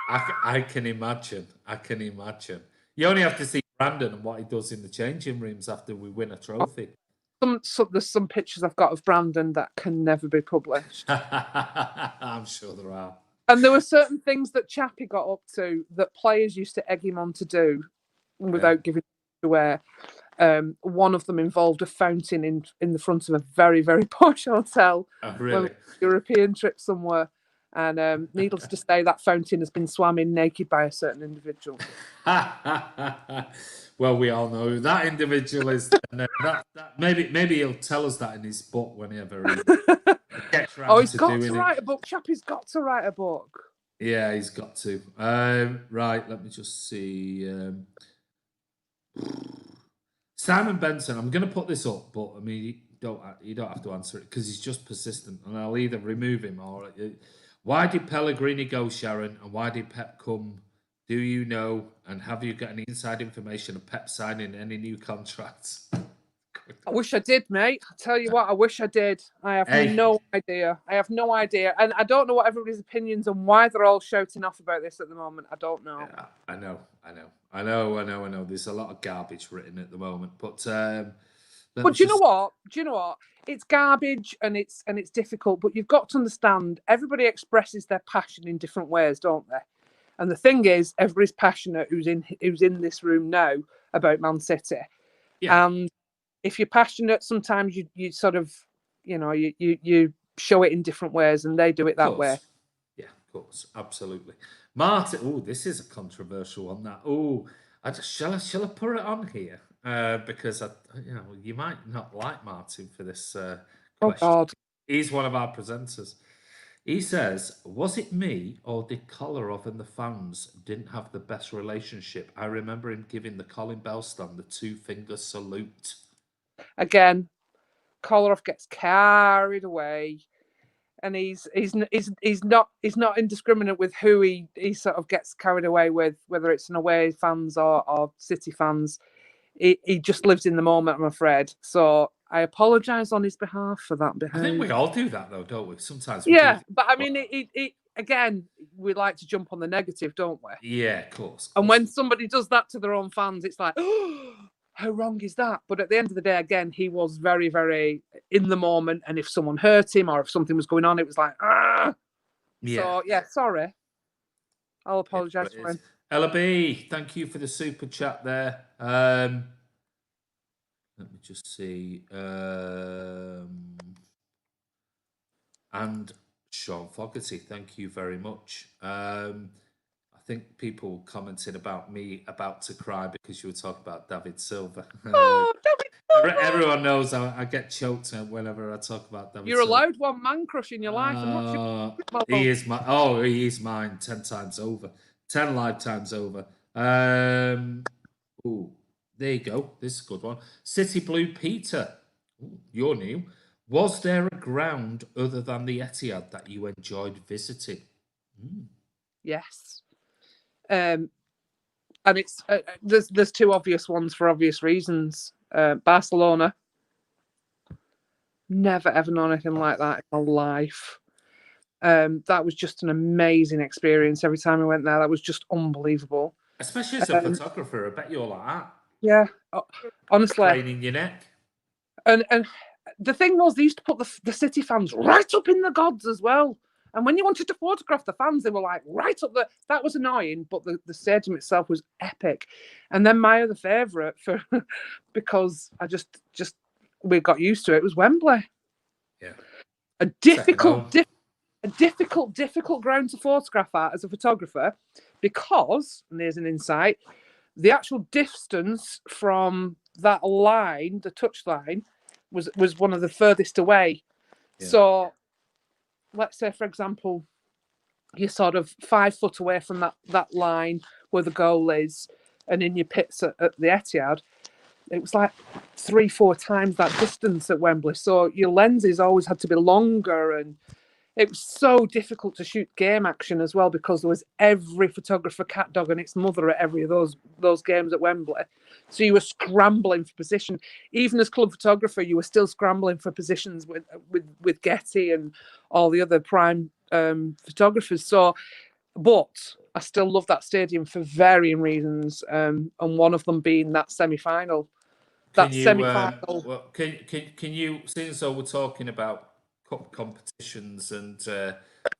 I can imagine. You only have to see Brandon and what he does in the changing rooms after we win a trophy. There's some pictures I've got of Brandon that can never be published. I'm sure there are. And there were certain things that Chappie got up to that players used to egg him on to do without giving it away. One of them involved a fountain in the front of a very, very posh hotel. Oh, really? European trip somewhere. And needless to say, that fountain has been swam in naked by a certain individual. Well, we all know who that individual is. And maybe he'll tell us that in his book whenever he gets around he's got to write a book. Chappie's got to write a book. Yeah, he's got to. Right, let me just see. Simon Benson, I'm going to put this up, but I mean, you don't have to answer it because he's just persistent, and I'll either remove him or. Why did Pellegrini go, Sharon, and why did Pep come? Do you know? And have you got any inside information of Pep signing any new contracts? I wish I did, mate. I tell you what, I wish I did. I have no idea. And I don't know what everybody's opinions on why they're all shouting off about this at the moment. I don't know. Yeah, I know. There's a lot of garbage written at the moment. But do you know what? It's garbage and it's difficult, but you've got to understand everybody expresses their passion in different ways, don't they? And the thing is, everybody's passionate who's in this room now about Man City. Yeah. And if you're passionate, sometimes you sort of, you show it in different ways, and they do it that way. Yeah, of course, absolutely. Martin, this is a controversial one. That shall I put it on here? Because you might not like Martin for this question. Oh God, he's one of our presenters. He says, was it me or did Kolarov and the fans didn't have the best relationship? I remember him giving the Colin Bell stand the 2-finger salute. Again, Kolarov gets carried away, and he's not indiscriminate with who he sort of gets carried away with, whether it's an away fans or City fans. he just lives in the moment, I'm afraid. So I apologise on his behalf for that I behaviour. think we all do that, though, don't we? Sometimes we Yeah, do. but I mean, again, we like to jump on the negative, don't we? Yeah, of course. And when somebody does that to their own fans, it's like, oh, how wrong is that? But at the end of the day, again, he was very, very in the moment. And if someone hurt him or if something was going on, it was like, ah. Yeah. So, yeah, sorry. I'll apologise for him. Ella B, thank you for the super chat there. Let me just see. And Sean Fogarty, thank you very much. I think people commented about me about to cry because you were talking about David Silva. Oh, David Silva! Everyone knows I get choked whenever I talk about David You're Silva. allowed one man crush in your life. He is mine 10 times over. 10 lifetimes over. Ooh, there you go. This is a good one. City Blue Peter. Ooh, you're new. Was there a ground other than the Etihad that you enjoyed visiting? Yes. And it's there's two obvious ones for obvious reasons. Barcelona. Never ever known anything like that in my life. That was just an amazing experience. Every time I went there, that was just unbelievable. Especially as a photographer, I bet you're like that. Yeah, honestly. Craning your neck. And the thing was, they used to put the City fans right up in the gods as well. And when you wanted to photograph the fans, they were like right up there. That was annoying, but the stadium itself was epic. And then my other favourite, for because I just we got used to it, was Wembley. Yeah. A difficult ground to photograph at as a photographer, because, and there's an insight, the actual distance from that line, the touch line, was one of the furthest away. Yeah. So let's say, for example, you're sort of 5 foot away from that line where the goal is, and in your pits at the Etihad, it was like 3-4 times that distance at Wembley. So your lenses always had to be longer, and it was so difficult to shoot game action as well, because there was every photographer cat dog and its mother at every of those games at Wembley. So you were scrambling for position. Even as club photographer, you were still scrambling for positions with Getty and all the other prime photographers. So, but I still love that stadium for varying reasons, and one of them being that semi-final. Can you, since we're talking about cup competitions and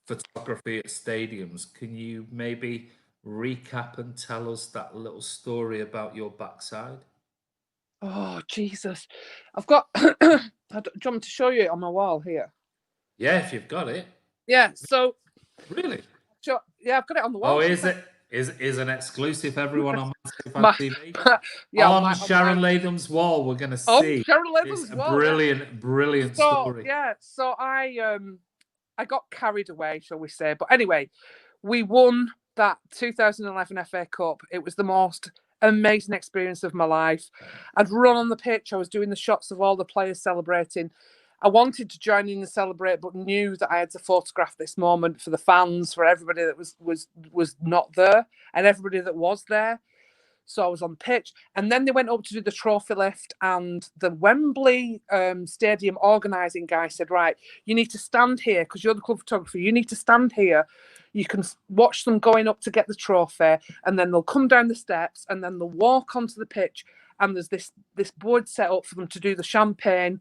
photography at stadiums, can you maybe recap and tell us that little story about your backside? Oh, Jesus. I've got... Do you want me to show you it on my wall here? Yeah, if you've got it. Yeah, so... Really? Sure. Yeah, I've got it on the wall. Oh, is it? Is an exclusive, everyone on mcfcfantv? Yeah, on Sharon Latham's wall, we're going to see Sharon Latham's wall, brilliant story. Yeah, so I got carried away, shall we say. But anyway, we won that 2011 FA Cup. It was the most amazing experience of my life. I'd run on the pitch. I was doing the shots of all the players celebrating. I wanted to join in and celebrate, but knew that I had to photograph this moment for the fans, for everybody that was not there, and everybody that was there. So I was on the pitch, and then they went up to do the trophy lift, and the Wembley Stadium organising guy said, right, you need to stand here because you're the club photographer. You need to stand here. You can watch them going up to get the trophy, and then they'll come down the steps, and then they'll walk onto the pitch, and there's this board set up for them to do the champagne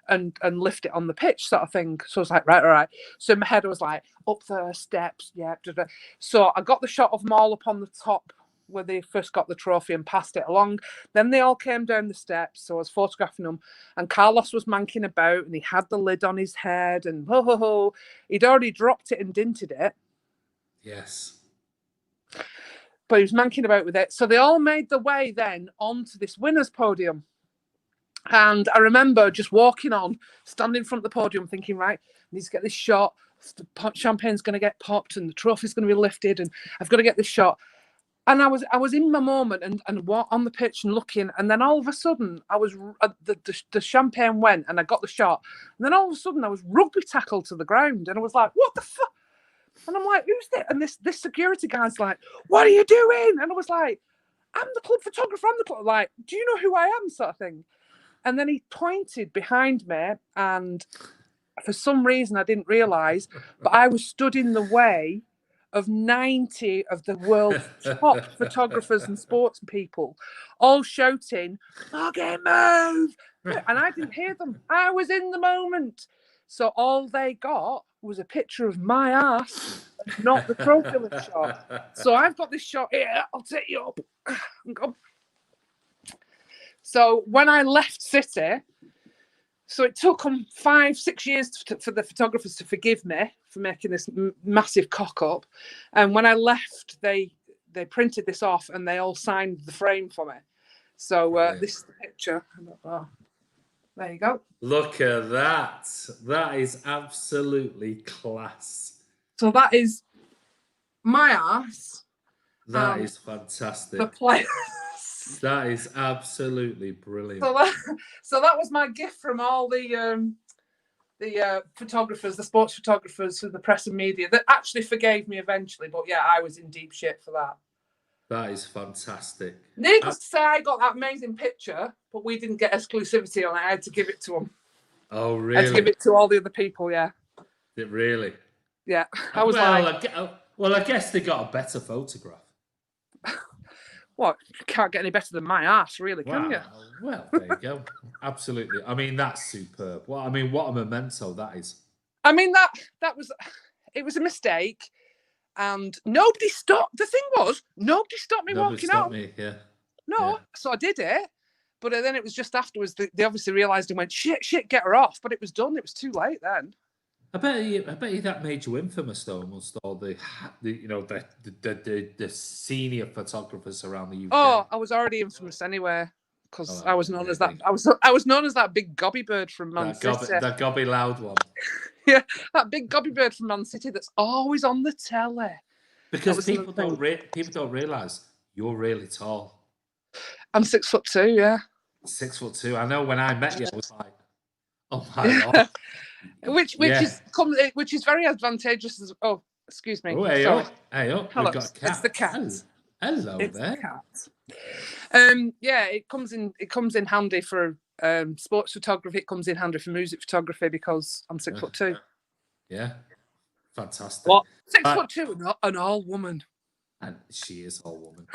and lift it on the pitch, sort of thing. So I was like, right, all right. So in my head I was like, up the steps, yeah. So I got the shot of them all up on the top where they first got the trophy and passed it along. Then they all came down the steps, so I was photographing them, and Carlos was manking about, and he had the lid on his head, and he'd already dropped it and dinted it. Yes. But he was manking about with it. So they all made their way then onto this winner's podium. And I remember just walking on, standing in front of the podium, thinking, right, I need to get this shot. The champagne's going to get popped and the trophy's going to be lifted, and I've got to get this shot. And I was in my moment and on the pitch and looking, and then all of a sudden I was the champagne went and I got the shot, and then all of a sudden I was rugby tackled to the ground, and I was like, what the fuck? And I'm like, who's this? And this security guy's like, what are you doing? And I was like, I'm the club photographer. I'm the club. Like, do you know who I am? Sort of thing. And then he pointed behind me, and for some reason I didn't realise, but I was stood in the way of 90 of the world's top photographers and sports people, all shouting, "Fucking move!" And I didn't hear them. I was in the moment. So all they got was a picture of my ass, not the trophy lift shot. So I've got this shot here. I'll take you up. So when I left City, so it took them 5-6 years for the photographers to forgive me for making this massive cock up. And when I left, they printed this off and they all signed the frame for me. So this is the picture. Oh, there you go. Look at that. That is absolutely class. So that is my ass. That is fantastic. The players. That is absolutely brilliant. So that was my gift from all the photographers, the sports photographers, for the press and media that actually forgave me eventually. But yeah, I was in deep shit for that. That is fantastic. Needless to say, I got that amazing picture, but we didn't get exclusivity on it. I had to give it to them. Oh, really? I had to give it to all the other people, yeah. Did really? Yeah. I was I guess they got a better photograph. What? You can't get any better than my ass, really, can you? Well, there you go. Absolutely. I mean, that's superb. Well, I mean, what a memento that is. I mean, it was a mistake, and nobody stopped. The thing was, nobody stopped me walking out. Me, yeah. No, yeah. So I did it, but then it was just afterwards. They obviously realised and went, shit, get her off. But it was done. It was too late then. I bet you that made you infamous, though, amongst all the senior photographers around the UK. Oh, I was already infamous anyway, because I was known as that. I was known as that big gobby bird from Man City. That gobby loud one. Yeah, that big gobby bird from Man City that's always on the telly. Because people don't realise you're really tall. I'm 6'2", yeah. 6'2". I know when I met you, I was like, oh my God. Which is very advantageous as excuse me. Oh, hey up. Hello. We've got a cat. It's the cat. Hello it's there. The cat. Yeah, it comes in handy for sports photography. It comes in handy for music photography because I'm 6'2". Yeah. Fantastic. What? 6'2", an all woman. And she is all woman.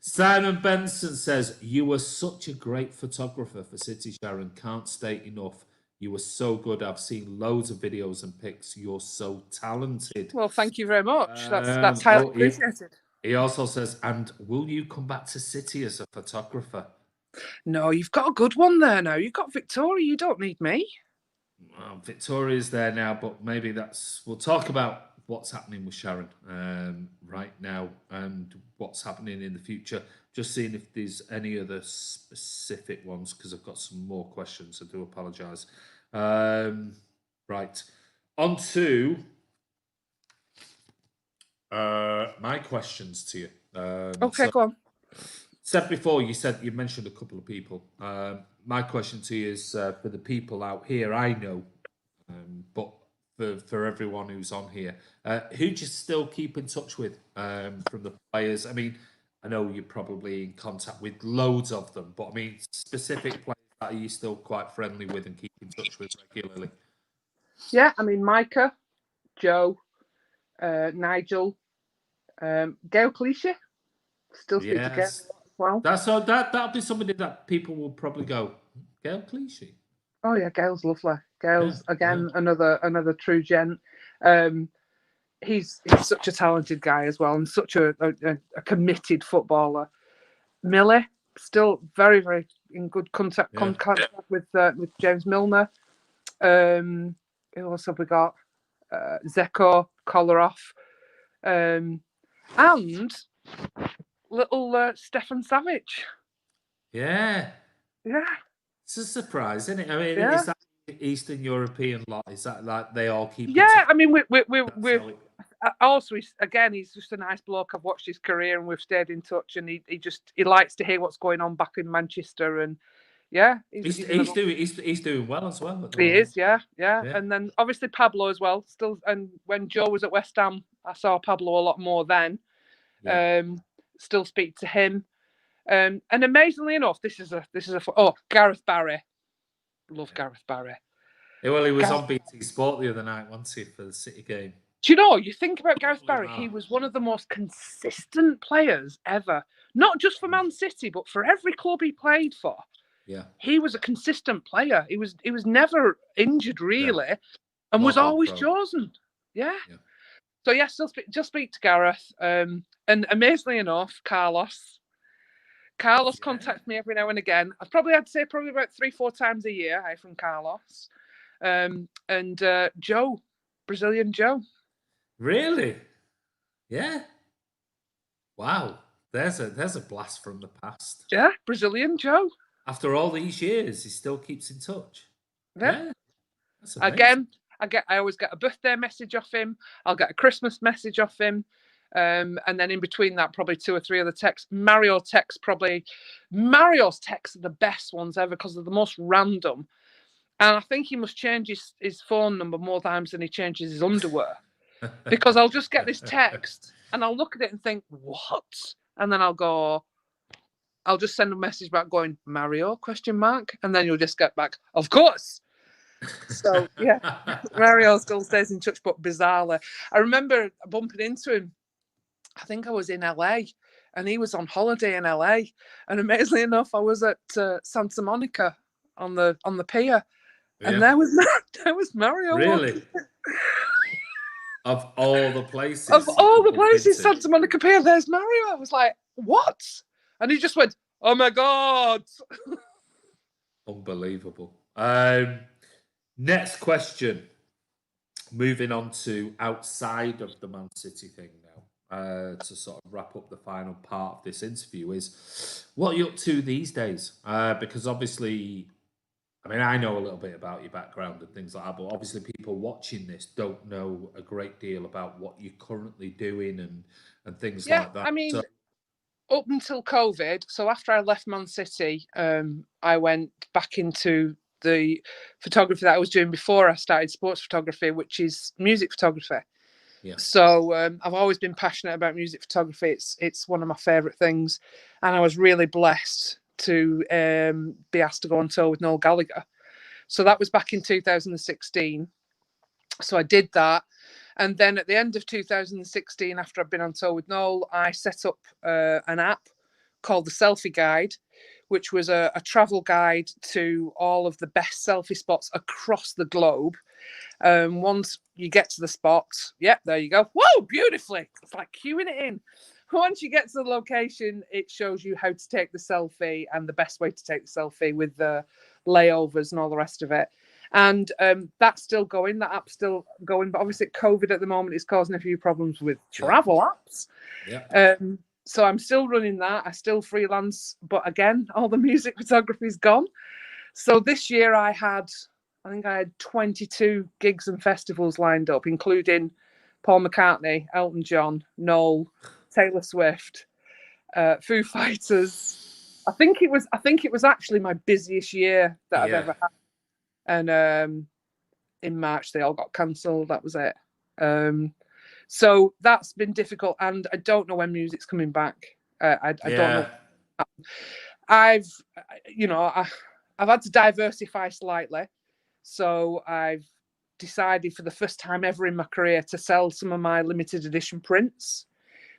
Simon Benson says, "You were such a great photographer for City, Sharon. Can't state enough. You were so good. I've seen loads of videos and pics. You're so talented." Well, thank you very much. That's highly appreciated. He also says, "And will you come back to City as a photographer?" No, you've got a good one there now. You've got Victoria. You don't need me. Well, Victoria's there now, but maybe we'll talk about what's happening with Sharon right now and what's happening in the future. Just seeing if there's any other specific ones, because I've got some more questions. I do apologise. Right. On to my questions to you. Okay, go on. Said before, you mentioned a couple of people. My question to you is for the people out here, I know, but for everyone who's on here, who do you still keep in touch with from the players? I mean, I know you're probably in contact with loads of them, but I mean, specific players that are you still quite friendly with and keep in touch with regularly? Yeah, I mean, Micah, Joe, Nigel, Gail Clichy. Still speak to Gail as well. That'll be somebody that people will probably go, Gail Clichy. Oh yeah, Gail's lovely. Gail's another true gent. He's such a talented guy as well, and such a committed footballer. Millie, still very, very in good contact with James Milner. Who else have we got? Zeko, Kolarov, and little Stefan Savic. Yeah. Yeah. It's a surprise, isn't it? I mean, is that Eastern European lot? Is that like they all keep? Yeah, I mean, we're also, again, he's just a nice bloke. I've watched his career and we've stayed in touch, and he likes to hear what's going on back in Manchester, and he's doing well as well. He is, yeah. And then obviously Pablo as well. Still, and when Joe was at West Ham, I saw Pablo a lot more then. Yeah. Still speak to him. And amazingly enough, Gareth Barry. Love Gareth Barry. Yeah, well, he was on BT Sport the other night, wasn't he, for the City game? Do you know, you think about Gareth Barry, he was one of the most consistent players ever. Not just for Man City, but for every club he played for. Yeah. He was a consistent player. He was never injured, really, and was always chosen. Yeah. So, yeah, still speak to Gareth. And amazingly enough, Carlos contacts me every now and again. I'd say about 3-4 times a year, from Carlos. And Joe, Brazilian Joe. Really? Yeah. Wow. There's a blast from the past. Yeah, Brazilian Joe. After all these years, he still keeps in touch. Yeah. That's amazing. Again, I always get a birthday message off him. I'll get a Christmas message off him. And then in between that, probably 2 or 3 other texts. Mario's texts are the best ones ever because they're the most random. And I think he must change his phone number more times than he changes his underwear. Because I'll just get this text and I'll look at it and think, what? And then I'll just send a message back going, Mario, ? And then you'll just get back, of course. So, yeah, Mario still stays in touch, but bizarrely. I remember bumping into him. I think I was in LA and he was on holiday in LA. And amazingly enough, I was at Santa Monica on the pier. And there was Mario. Really? Of all the places. Santa Monica Pier, there's Mario. I was like, what? And he just went, oh my God. Unbelievable. Next question. Moving on to outside of the Man City thing now, to sort of wrap up the final part of this interview is, what are you up to these days? Because obviously, I mean, I know a little bit about your background and things like that, but obviously people watching this don't know a great deal about what you're currently doing and things like that. I mean, up until COVID, so after I left Man City, I went back into the photography that I was doing before I started sports photography, which is music photography. Yeah. So I've always been passionate about music photography. It's one of my favourite things. And I was really blessed to be asked to go on tour with Noel Gallagher. So that was back in 2016. So I did that. And then at the end of 2016, after I'd been on tour with Noel, I set up an app called the Selfie Guide, which was a travel guide to all of the best selfie spots across the globe. Once you get to the spot, there you go. Whoa, beautifully. It's like queuing it in. Once you get to the location, it shows you how to take the selfie and the best way to take the selfie with the layovers and all the rest of it. And that's still going. That app's still going. But obviously COVID at the moment is causing a few problems with travel apps. Yeah. So I'm still running that. I still freelance. But again, all the music photography is gone. So this year I think I had 22 gigs and festivals lined up, including Paul McCartney, Elton John, Noel, Taylor Swift, Foo Fighters. I think it was actually my busiest year that I've ever had. And in March they all got cancelled. That was it. So that's been difficult, and I don't know when music's coming back. I don't know. I've had to diversify slightly. So I've decided for the first time ever in my career to sell some of my limited edition prints,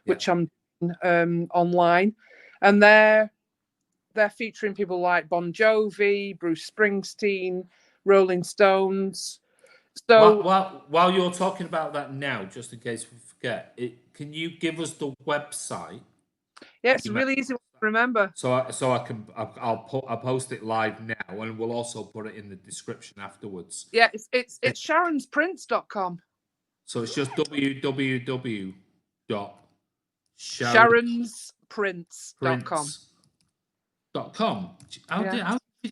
which I'm doing online, and they're featuring people like Bon Jovi, Bruce Springsteen, Rolling Stones. So while you're talking about that now, just in case we forget, can you give us the website? Yeah, it's really easy to remember. I'll post it live now, and we'll also put it in the description afterwards. Yeah, it's sharonsprints.com. So it's just www.sharonsprints.com.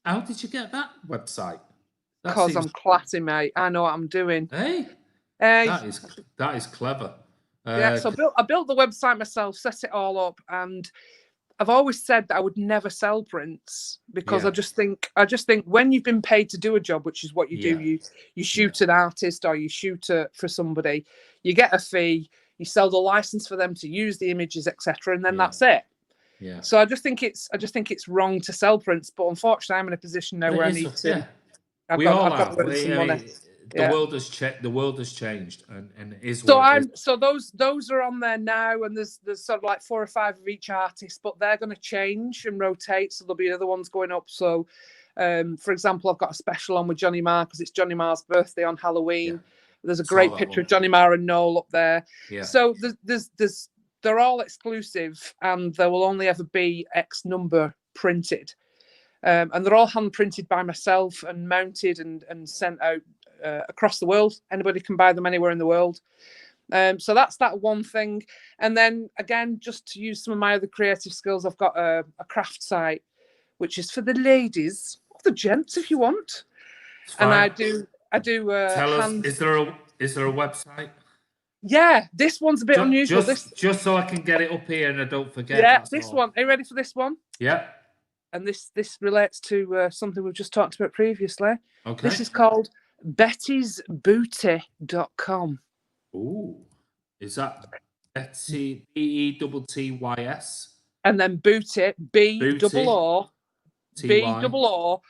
How did you get that website? Because I'm classy, mate. I know what I'm doing. Hey, that is clever. So I built the website myself, set it all up, and I've always said that I would never sell prints because I just think when you've been paid to do a job, which is what you do, you shoot an artist or you shoot for somebody, you get a fee, You sell the license for them to use the images, etc., and then Yeah. that's it. Yeah. So I just think it's wrong to sell prints, but unfortunately, I'm in a position now But where I it is, need to. yeah. I've We got all to have. earn some money. The Yeah. world has the world has changed, and it is So what it is. so those are on there now, and there's sort of like 4 or 5 of each artist, but they're going to change and rotate, so there'll be other ones going up. So, for example, I've got a special on with Johnny Marr because it's Johnny Marr's birthday on Halloween. Yeah. There's a Saw great that picture one. of Johnny Marr and Noel up there. Yeah. So there's they're all exclusive, and there will only ever be X number printed, and they're all hand printed by myself and mounted and sent out across the world. Anybody can buy them anywhere in the world. So that's that one thing. And then again, just to use some of my other creative skills, I've got a craft site, which is for the ladies or the gents if you want. And I do Tell us, hand. is there a website? Yeah, this one's a bit unusual. Just so I can get it up here and I don't forget. Yeah, this one. Are you ready for this one? Yeah. And this relates to something we've just talked about previously. Okay. This is called bettysbooty.com. Ooh, is that Betsy BETTYS? And then booty, BOOTBOOTEE. TEE.com.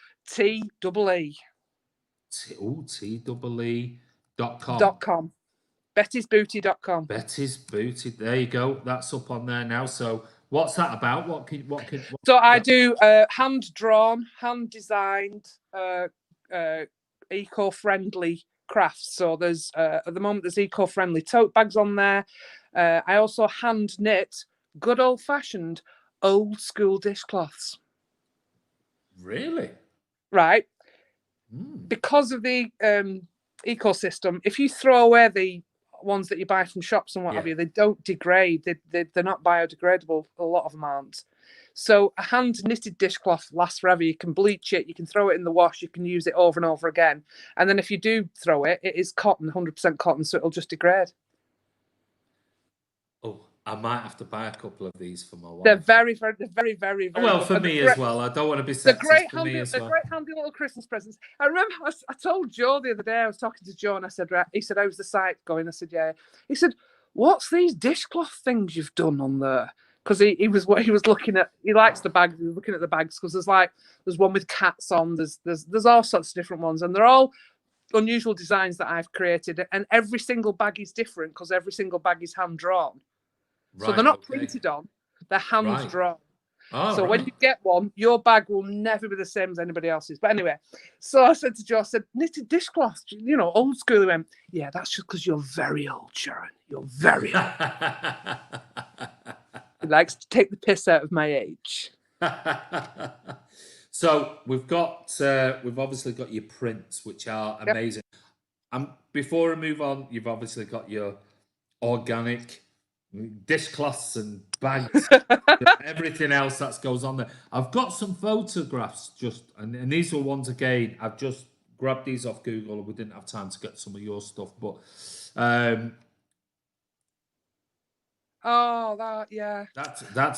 bettysbooty.com. Betty's Booty. There you go. That's up on there now. So what's that about? So I do hand-drawn, hand-designed, eco-friendly crafts. So there's at the moment there's eco-friendly tote bags on there. I also hand knit good old-fashioned old school dishcloths. Really? Right. Because of the ecosystem, if you throw away the ones that you buy from shops and what have you, they don't degrade. They're not biodegradable. A lot of them aren't. So a hand knitted dishcloth lasts forever. You can bleach it, you can throw it in the wash, you can use it over and over again. And then if you do throw it, it is cotton, 100% cotton, so it'll just degrade. Oh, I might have to buy a couple of these for my wife. They're very, very well, for me as well. I don't want to be sexist. Great handy little Christmas presents. I remember I told Joe the other day, I was talking to Joe and I said, he said, how's the site going? I said, yeah. He said, what's these dishcloth things you've done on there? Because he was looking at, he likes the bags, he was looking at the bags because there's one with cats on, there's all sorts of different ones, and they're all unusual designs that I've created, and every single bag is different because every single bag is hand drawn. So they're not printed on, they're hand drawn. Oh, so when you get one, your bag will never be the same as anybody else's. But anyway, so I said to Joe, I said, knitted dishcloth, old school. He went, yeah, that's just because you're very old, Sharon. You're very old. He likes to take the piss out of my age. So we've obviously got your prints, which are amazing. Before I move on, you've obviously got your organic dishcloths and bags, everything else that goes on there. I've got some photographs and these are ones again. I've just grabbed these off Google. We didn't have time to get some of your stuff, but that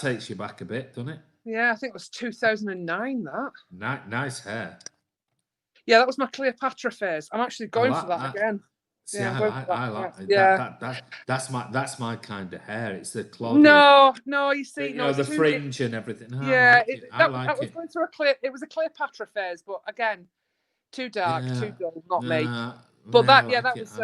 takes you back a bit, doesn't it? Yeah, I think it was 2009. That nice hair. Yeah, that was my Cleopatra phase. I'm actually going for that again. See, yeah, I like it. Yeah. That's my kind of hair. It's the Claudia. No, you see, the fringe and everything. No, yeah, I like that was going through it was a Cleopatra phase, but again, too dark, too dull, not me. But that was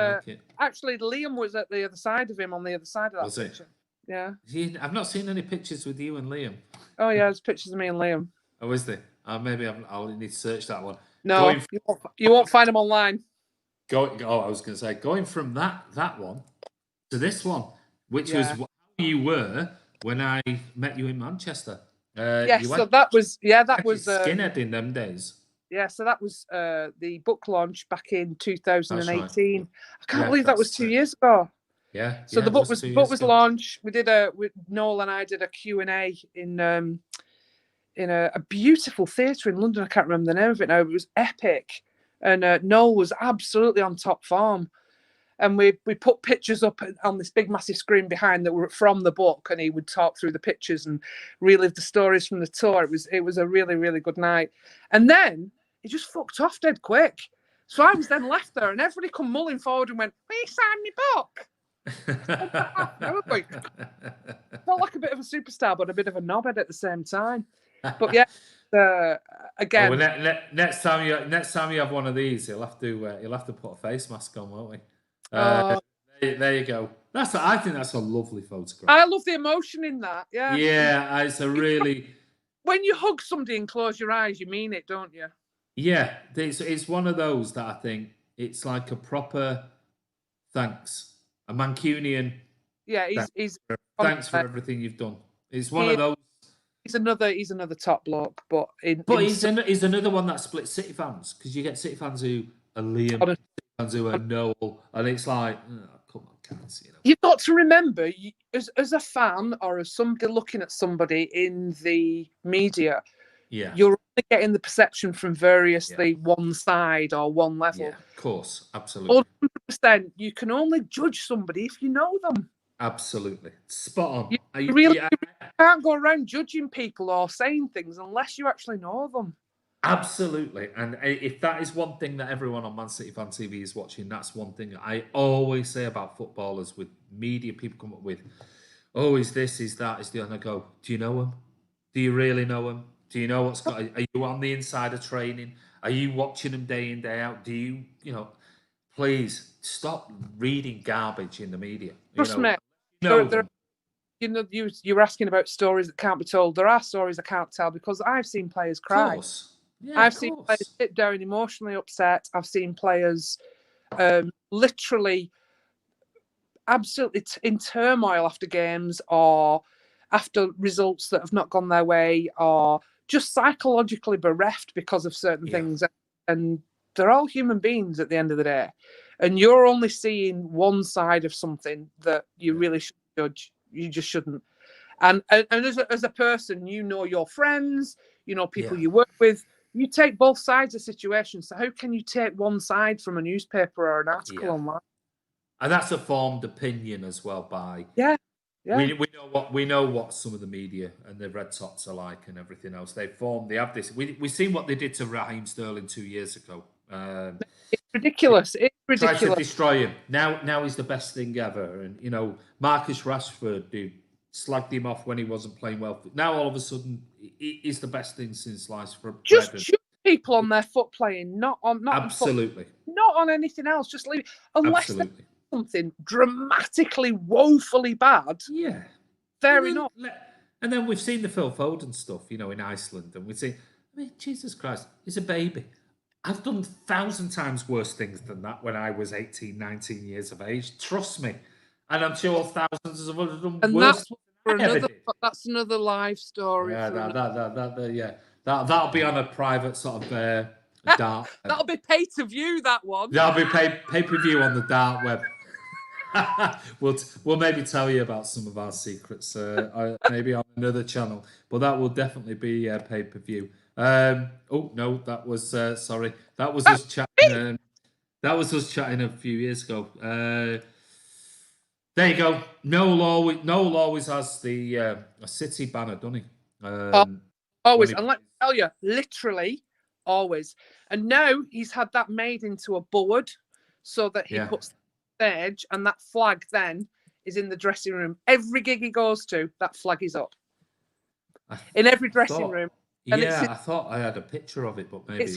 actually Liam was at the other side of him on the other side of that picture. Yeah. I've not seen any pictures with you and Liam. Oh yeah, there's pictures of me and Liam. Oh, is there? Maybe I'll need to search that one. No, you won't find them online. I was going to say, going from that one to this one, which was how you were when I met you in Manchester. So that was skinhead in them days. Yeah, so that was the book launch back in 2018. Right. I can't believe that was 2 years ago. Yeah. So the book was launched. We did Noel and I did a Q&A in a beautiful theatre in London. I can't remember the name of it now. But it was epic. And Noel was absolutely on top form. And we put pictures up on this big massive screen behind that were from the book, and he would talk through the pictures and relive the stories from the tour. It was a really, really good night. And then he just fucked off dead quick. So I was then left there, and everybody come mulling forward and went, "Will you sign me book?" I was like, felt like a bit of a superstar, but a bit of a knobhead at the same time. But yeah, again. Oh, next time you have one of these, you'll have to put a face mask on, won't we? There you go. I think that's a lovely photograph. I love the emotion in that. Yeah. Yeah, it's a really. When you hug somebody and close your eyes, you mean it, don't you? Yeah, it's one of those that I think it's like a proper thanks, a Mancunian. Yeah, he's thanks for everything you've done. It's one of those. He's another top bloke, but he's another one that splits City fans, because you get City fans who are Liam, City fans who are Noel, and it's like, oh, come on, guys, you know. You've got to remember, as a fan or as somebody looking at somebody in the media, you're only getting the perception from variously one side or one level. Yeah, of course, absolutely. 100%. You can only judge somebody if you know them. Absolutely, spot on. You can't go around judging people or saying things unless you actually know them. Absolutely, and if that is one thing that everyone on Man City Fan TV is watching, that's one thing I always say about footballers with media. People come up with, oh, is this, is that, is the, and I go, do you know him? Do you really know him? Do you know what's got? Are you on the inside of training? Are you watching them day in, day out? Do you, please stop reading garbage in the media. Trust me. You were asking about stories that can't be told. There are stories I can't tell because I've seen players cry. Of course. Yeah, I've seen players sit down emotionally upset. I've seen players literally absolutely in turmoil after games or after results that have not gone their way, or just psychologically bereft because of certain things. And they're all human beings at the end of the day. And you're only seeing one side of something that you really should judge. You just shouldn't. And as a person, you know your friends, you know people you work with. You take both sides of situations. So how can you take one side from a newspaper or an article online? And that's a formed opinion as well by we know what some of the media and the Red Sox are like and everything else. They have this. We've seen what they did to Raheem Sterling 2 years ago. It's ridiculous. It's ridiculous. Tried to destroy him. Now he's the best thing ever. And Marcus Rashford, who slagged him off when he wasn't playing well. Now all of a sudden he's the best thing since sliced bread. Just shoot people on their foot playing, not absolutely on foot, not on anything else. Just leave it. Unless there's something dramatically, woefully bad. Yeah, fair enough. And then we've seen the Phil Foden stuff, in Iceland, and we've seen. I mean, Jesus Christ, he's a baby. I've done 1,000 times worse things than that when I was 18, 19 years of age. Trust me. And I'm sure thousands of others have done worse. That's another live story. Yeah, that'll be on a private sort of dark. That'll be pay to view, that one. That'll be pay per view on the dark web. We'll maybe tell you about some of our secrets, maybe on another channel, but that will definitely be pay per view. Oh no, that was sorry. That was us chatting. That was us chatting a few years ago. There you go. Noel always has the a City banner, doesn't he? Always, and let me tell you, literally always. And now he's had that made into a board so that he puts the stage, and that flag then is in the dressing room. Every gig he goes to, that flag is up in every dressing room. And I thought I had a picture of it, but maybe it's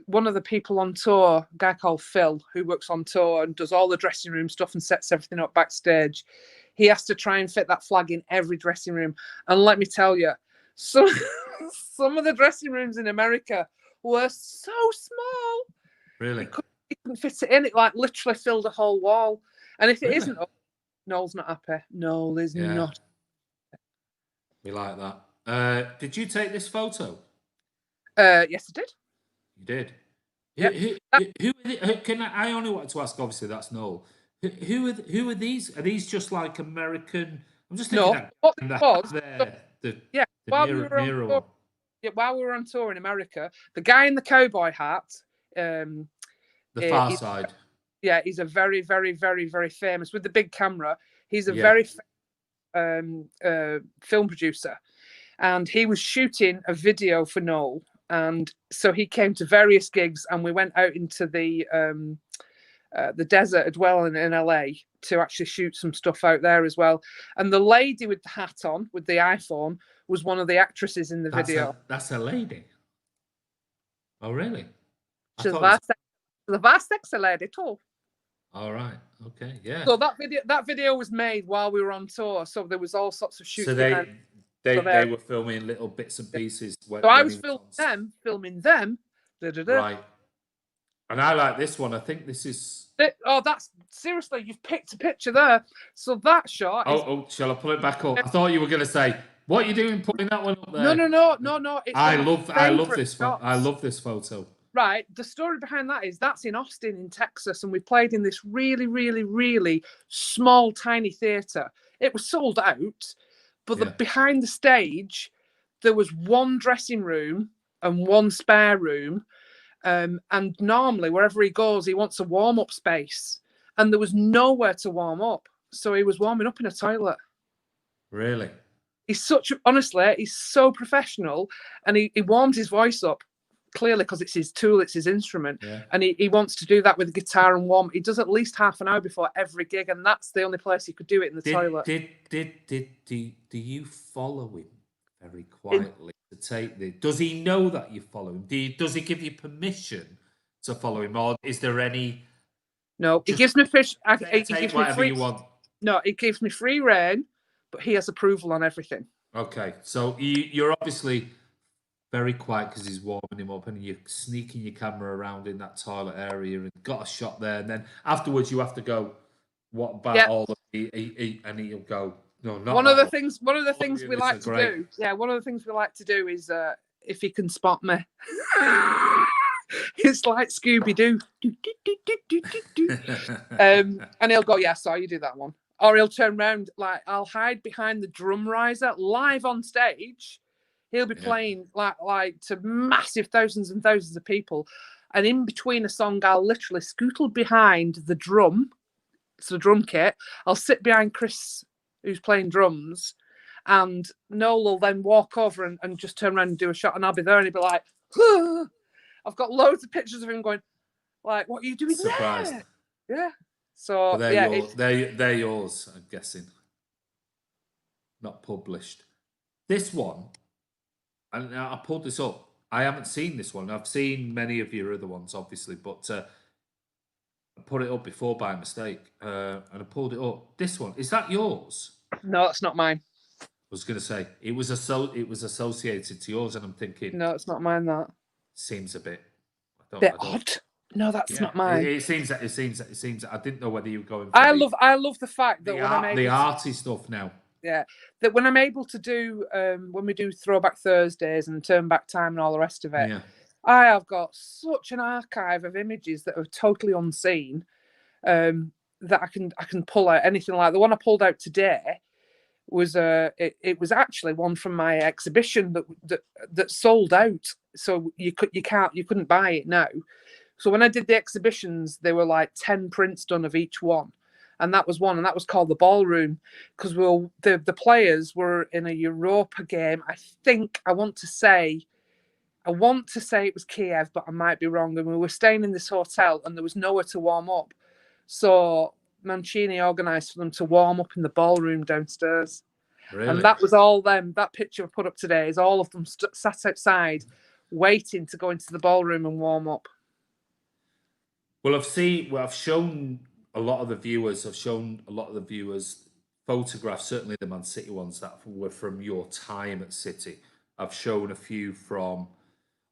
one of the people on tour, a guy called Phil, who works on tour and does all the dressing room stuff and sets everything up backstage. He has to try and fit that flag in every dressing room. And let me tell you, some of the dressing rooms in America were so small. Really? He couldn't fit it in. It literally filled a whole wall. And if it isn't up, Noel's not happy. Noel is not. We like that. Did you take this photo? Yes, I did. You did? Yep. I only wanted to ask, obviously, that's Noel. Who are these? Are these just like American? I'm just thinking while we were on tour in America, the guy in the cowboy hat, the Far Side. Yeah, he's a very, very, very, very famous with the big camera. He's a very film producer, and he was shooting a video for Noel, and so he came to various gigs, and we went out into the the desert as well in LA to actually shoot some stuff out there as well. And the lady with the hat on, with the iPhone, was one of the actresses in the video. That's a lady. Oh, really? She's a vast sexy lady too. All right. Okay. Yeah. So that video was made while we were on tour. So there was all sorts of shoots. So they were filming little bits and pieces. So I was filming them. Right. And I like this one. I think this is. That's seriously. You've picked a picture there. So that shot. Shall I pull it back up? I thought you were going to say, "What are you doing, putting that one up there?" No. I love this one. I love this photo. Right. The story behind that is that's in Austin, in Texas, and we played in this really, really, really small, tiny theatre. It was sold out, but behind the stage, there was one dressing room and one spare room. And normally, wherever he goes, he wants a warm-up space. And there was nowhere to warm up. So he was warming up in a toilet. Really? Honestly, he's so professional. And he warms his voice up, clearly, because it's his tool, it's his instrument. Yeah. And he wants to do that with the guitar and warm. He does at least half an hour before every gig. And that's the only place he could do it, in the toilet. Do you follow him very quietly? Does he know that you follow him? Does he give you permission to follow him, or is there any? No, he gives me fish. He gives me free. You want. No, he gives me free reign, but he has approval on everything. Okay, so you're obviously very quiet because he's warming him up, and you're sneaking your camera around in that toilet area and got a shot there, and then afterwards you have to go. What about all of the? And he'll go. No, not one of the things we like to do. Yeah, one of the things we like to do is if he can spot me. It's like Scooby-Doo. And he'll go, yeah, so you do that one. Or he'll turn around, like I'll hide behind the drum riser live on stage. He'll be playing like to massive thousands and thousands of people. And in between a song, I'll literally scootle behind the drum. It's the drum kit. I'll sit behind Chris, who's playing drums, and Noel will then walk over and just turn around and do a shot, and I'll be there, and he'll be like, huh. I've got loads of pictures of him going, like, what are you doing Surprised. there? Yeah. So, they're yours, I'm guessing. Not published. This one, and I pulled this up. I haven't seen this one. I've seen many of your other ones, obviously, but I put it up before by mistake, and I pulled it up. This one, is that yours? No, it's not mine. I was going to say it was associated to yours, and I'm thinking, no, it's not mine. That seems a bit odd. No, that's not mine. It seems. I didn't know whether you were going. I love the fact that the arty stuff now. Yeah, that when I'm able to do when we do Throwback Thursdays and Turn Back Time and all the rest of it. Yeah. I have got such an archive of images that are totally unseen that I can pull out anything. Like the one I pulled out today was it was actually one from my exhibition that sold out, so you couldn't buy it now. So when I did the exhibitions, there were like 10 prints done of each one, and that was one, and that was called the Ballroom, because the players were in a Europa game. I want to say it was Kiev, but I might be wrong. And we were staying in this hotel and there was nowhere to warm up. So Mancini organised for them to warm up in the ballroom downstairs. Really? And that was all them. That picture I put up today is all of them sat outside waiting to go into the ballroom and warm up. Well, I've shown a lot of the viewers photographs, certainly the Man City ones that were from your time at City. I've shown a few from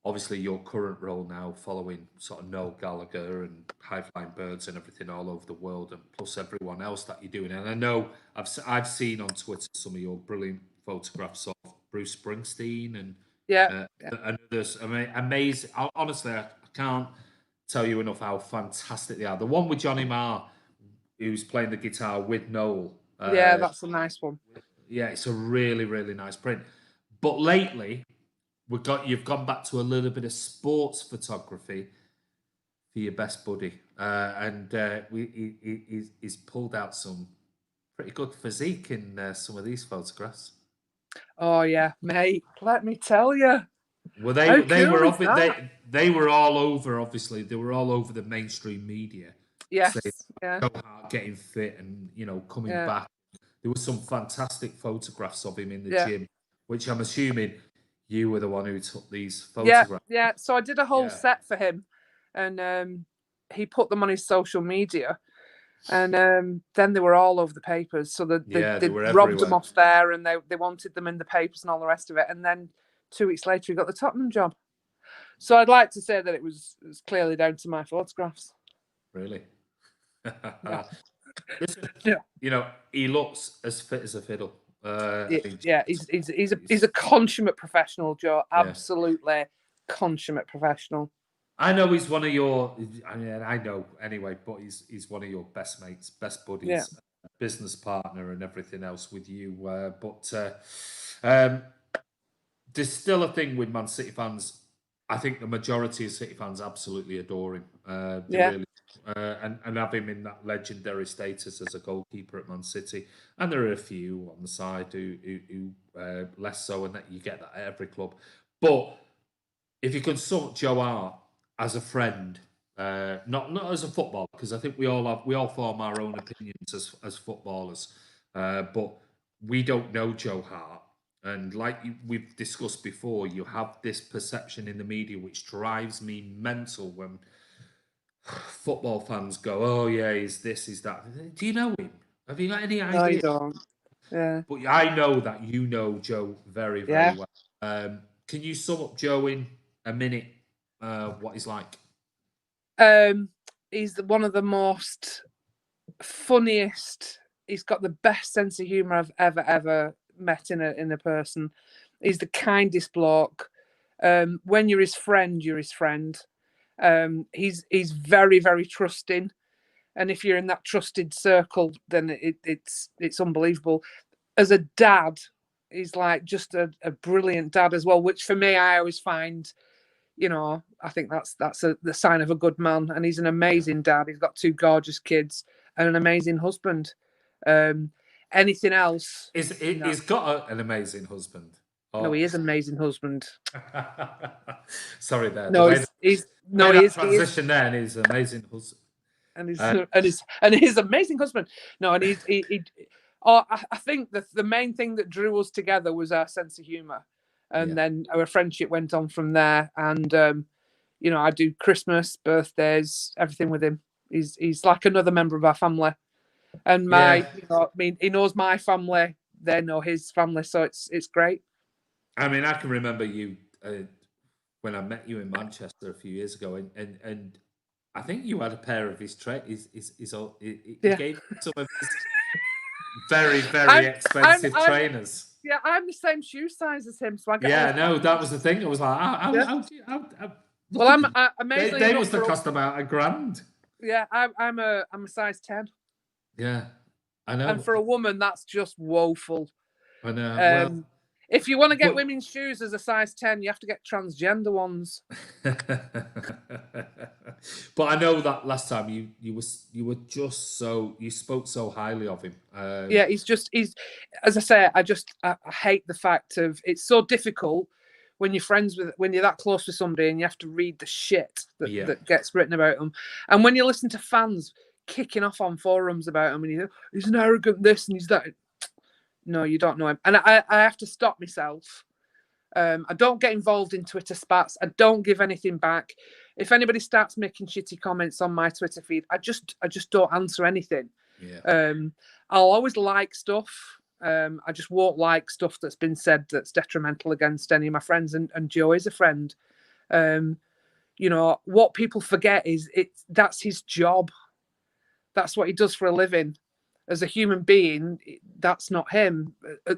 obviously your current role now, following sort of Noel Gallagher and High Flying Birds and everything all over the world, and plus everyone else that you're doing. And I know I've seen on Twitter some of your brilliant photographs of Bruce Springsteen and others. I mean, amazing. Honestly, I can't tell you enough how fantastic they are. The one with Johnny Marr, who's playing the guitar with Noel. That's a nice one. Yeah, it's a really, really nice print. But lately, you've gone back to a little bit of sports photography for your best buddy, and he's pulled out some pretty good physique in some of these photographs. Oh yeah, mate, let me tell you. Well, they were all over. Obviously, they were all over the mainstream media. Yes. saying Yeah. Joe Hart getting fit and, you know, coming Yeah. back. There were some fantastic photographs of him in the Yeah. gym, which I'm assuming you were the one who took these Yeah. photographs. Yeah. So I did a whole Yeah. set for him, and he put them on his social media. And then they were all over the papers. So Yeah, they they were robbed them everywhere. off there, and they wanted them in the papers and all the rest of it. And then 2 weeks later, he got the Tottenham job. So I'd like to say that it was clearly down to my photographs. Really? Yeah. Listen, Yeah. you know, he looks as fit as a fiddle. Yeah. He's a consummate professional, Joe. Yeah. Absolutely consummate professional. I know he's one of your. I mean, I know anyway, but he's one of your best mates, best buddies, Yeah. business partner, and everything else with you. Um, there's still a thing with Man City fans. I think the majority of City fans absolutely adore him. They Yeah. really and have him in that legendary status as a goalkeeper at Man City. And there are a few on the side who less so, and that you get that at every club. But if you could sort Joe Hart as a friend, not as a footballer, because I think we all form our own opinions as footballers, but we don't know Joe Hart. And like we've discussed before, you have this perception in the media which drives me mental when football fans go, "Oh yeah, he's this, he's that." Do you know him? Have you got any No, you idea? don't. Yeah. But I know that you know Joe very, very Yeah. well. Can you sum up Joe in a minute? What he's like? He's one of the most funniest. He's got the best sense of humour I've ever met in a person. He's the kindest bloke. When you're his friend, you're his friend. He's very, very trusting, and if you're in that trusted circle, then it's unbelievable. As a dad, he's like just a brilliant dad as well, which for me I always find, I think that's the sign of a good man. And he's an amazing dad. He's got 2 gorgeous kids and an amazing husband. Anything else? He's got an amazing husband. No, Oh. he is an amazing husband. Sorry there. No, The way he's that transition there, and he's amazing husband. And his amazing husband. No, and I think the main thing that drew us together was our sense of humour, and then our friendship went on from there. And I do Christmas, birthdays, everything with him. He's like another member of our family, and he knows my family. They know his family, so it's great. I mean, I can remember you when I met you in Manchester a few years ago, and I think you had a pair of his he gave some of his very, very expensive trainers. Yeah, I'm the same shoe size as him, so I get. Yeah, no, that was the thing. I was like, how well, I'm amazingly. They must have cost about $1,000. Yeah, I'm a size 10. Yeah, I know. And for a woman, that's just woeful. I know. If you want to get women's shoes as a size 10, you have to get transgender ones. But I know that last time you were just so, you spoke so highly of him. Yeah, he's as I say, I hate the fact of it's so difficult when you're that close with somebody and you have to read the shit that gets written about them. And when you listen to fans kicking off on forums about him and he's an arrogant this and he's that. No, you don't know him. And I have to stop myself. I don't get involved in Twitter spats. I don't give anything back. If anybody starts making shitty comments on my Twitter feed, I just don't answer anything. Yeah. I'll always like stuff. I just won't like stuff that's been said that's detrimental against any of my friends. And Joe is a friend. What people forget is that's his job. That's what he does for a living. As a human being, that's not him.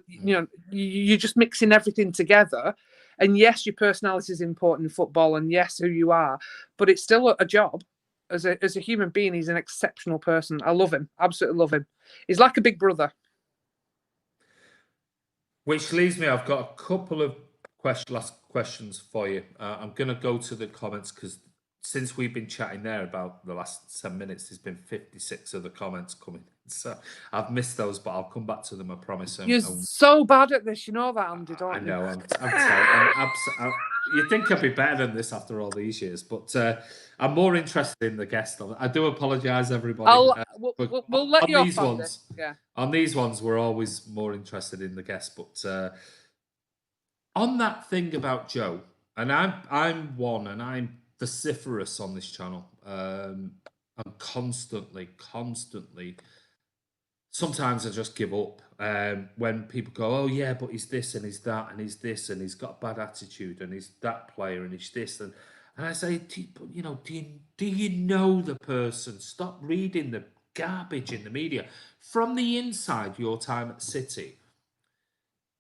You're just mixing everything together. And yes, your personality is important in football, and yes, who you are, but it's still a job. As a human being, he's an exceptional person. I love him, absolutely love him. He's like a big brother. Which leaves me, I've got a couple of last questions for you. I'm going to go to the comments because since we've been chatting there about the last 10 minutes, there's been 56 other comments coming. So I've missed those, but I'll come back to them, I promise. You're so bad at this, you know that, Andy, don't you? I know. You'd think I'd be better than this after all these years, but I'm more interested in the guest. I do apologise, everybody. We'll let you these off, ones. Yeah. On these ones, we're always more interested in the guest. But on that thing about Joe, and I'm one, and I'm vociferous on this channel. I'm constantly. Sometimes I just give up when people go, "Oh yeah, but he's this and he's that and he's this and he's got a bad attitude and he's that player and he's this," and I say, do you know the person? Stop reading the garbage in the media. From the inside, your time at City,